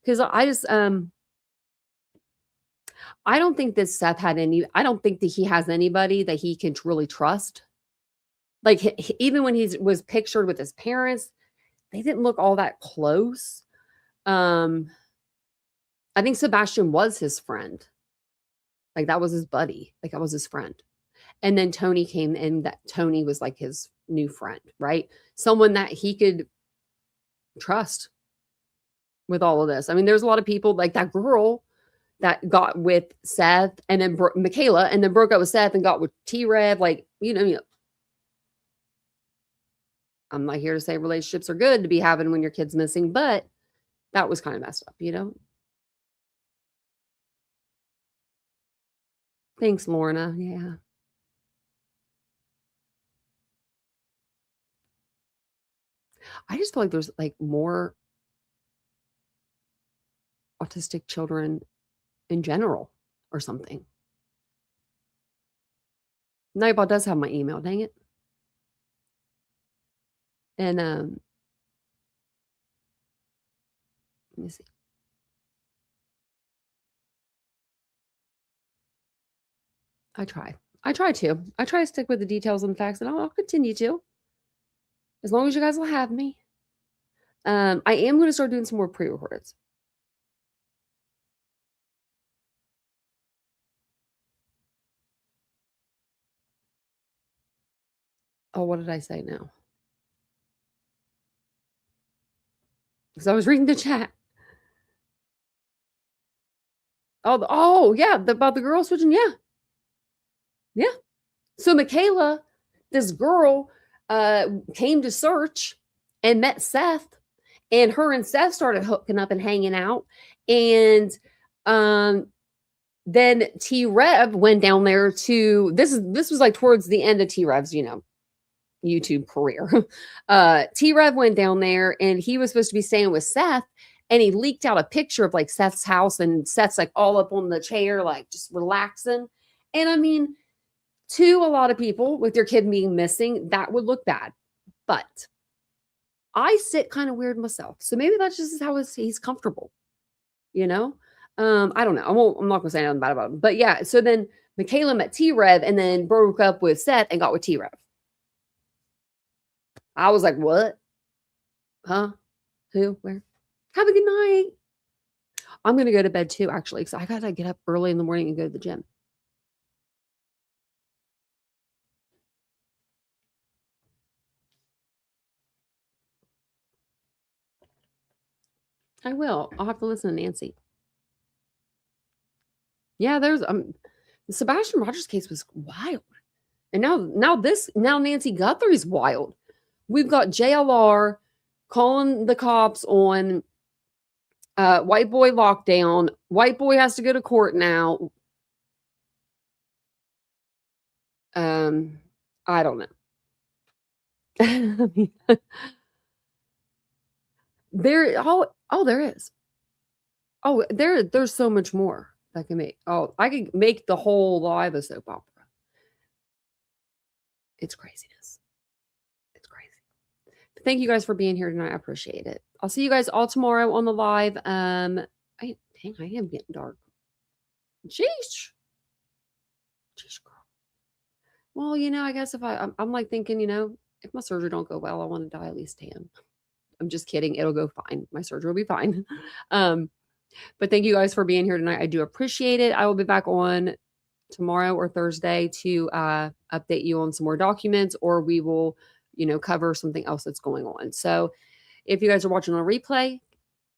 Speaker 2: Because I don't think that Seth I don't think that he has anybody that he can really trust. Like, even when he was pictured with his parents, they didn't look all that close. I think Sebastian was his friend. Like, that was his buddy. Like, that was his friend. And then Tony came in, that Tony was like his new friend, right? Someone that he could trust with all of this. I mean, there's a lot of people like that girl that got with Seth and then Michaela and then broke up with Seth and got with T-Rev. Like, I'm not here to say relationships are good to be having when your kid's missing, but that was kind of messed up, Thanks, Lorna. Yeah. I just feel like there's like more autistic children in general or something. Nightball does have my email, dang it. And let me see. I try to. I try to stick with the details and facts, and I'll continue to. As long as you guys will have me. I am going to start doing some more pre-recordeds. Oh, what did I say now? Because I was reading the chat. Oh, yeah, about the girl switching. Yeah. So Michaela, this girl, came to search and met Seth, and her and Seth started hooking up and hanging out. And then T-Rev went down there to this was like towards the end of T-Rev's, YouTube career. T-Rev went down there and he was supposed to be staying with Seth, and he leaked out a picture of like Seth's house, and Seth's like all up on the chair, like just relaxing. And I mean, to a lot of people with your kid being missing, that would look bad. But I sit kind of weird myself. So maybe that's just how he's comfortable, I don't know. I'm not going to say nothing bad about him. But yeah, so then Michaela met T-Rev and then broke up with Seth and got with T-Rev. I was like, what? Huh? Who? Where? Have a good night. I'm going to go to bed too, actually, because I got to get up early in the morning and go to the gym. I will. I'll have to listen to Nancy. Yeah, there's the Sebastian Rogers case was wild. And now Nancy Guthrie's wild. We've got JLR calling the cops on white boy lockdown. White boy has to go to court now. I don't know. There is. Oh, there's so much more I can make. Oh, I could make the whole live a soap opera. It's craziness. It's crazy. But thank you guys for being here tonight. I appreciate it. I'll see you guys all tomorrow on the live. I am getting dark. Jeez, girl. Well, I guess if I'm like thinking, if my surgery don't go well, I want to die at least 10. I'm just kidding. It'll go fine. My surgery will be fine. But thank you guys for being here tonight. I do appreciate it. I will be back on tomorrow or Thursday to update you on some more documents, or we will, cover something else that's going on. So if you guys are watching on replay,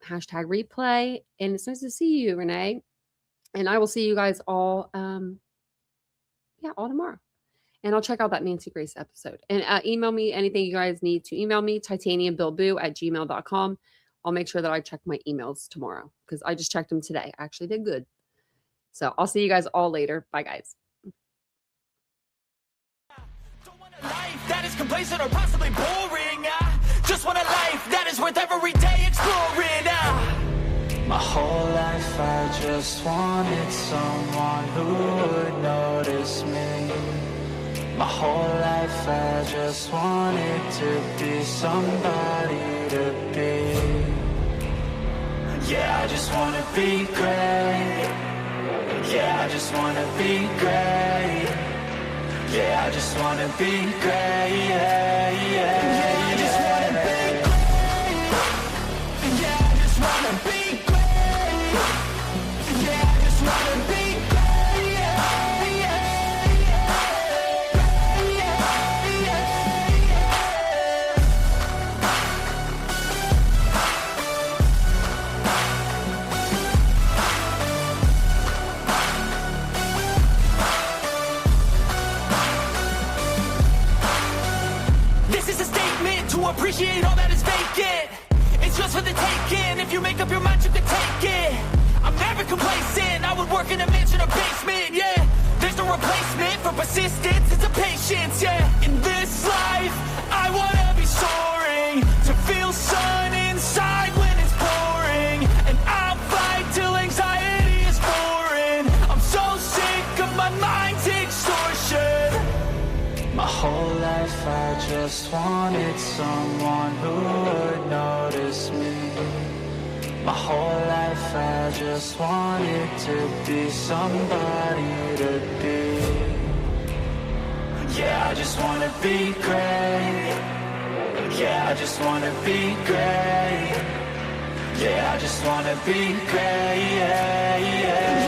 Speaker 2: #replay. And it's nice to see you, Renee. And I will see you guys all, all tomorrow. And I'll check out that Nancy Grace episode. And email me anything you guys need to email me, titaniumbillboo@gmail.com. I'll make sure that I check my emails tomorrow because I just checked them today. I actually did good. So I'll see you guys all later. Bye, guys.
Speaker 1: Don't want a life that is complacent or possibly boring. I just want a life that is worth every day exploring.
Speaker 4: My whole life I just wanted someone who would notice me. My whole life I just wanted to be somebody to be. Yeah, I just wanna be great. Yeah, I just wanna be great. Yeah, I just wanna be great. Yeah, yeah, I just wanna be great. Yeah, I just wanna be great. Yeah, I just wanna be great. Yeah, yeah, This is a statement to appreciate all that is vacant. It's just for the taking. If you make up your mind, you can take it. I'm never complacent. I would work in a mansion or basement, yeah. There's no replacement for persistence. It's a patience, yeah. In this life, I wanna be soaring. To feel sun inside when it's pouring. And I'll fight till anxiety is foreign. I'm so sick of my mind's extortion. My whole life I just wanted someone who would notice me. My whole life I just wanted to be somebody to be. Yeah, I just wanna be great. Yeah, I just wanna be great. Yeah, I just wanna be great. Yeah, yeah.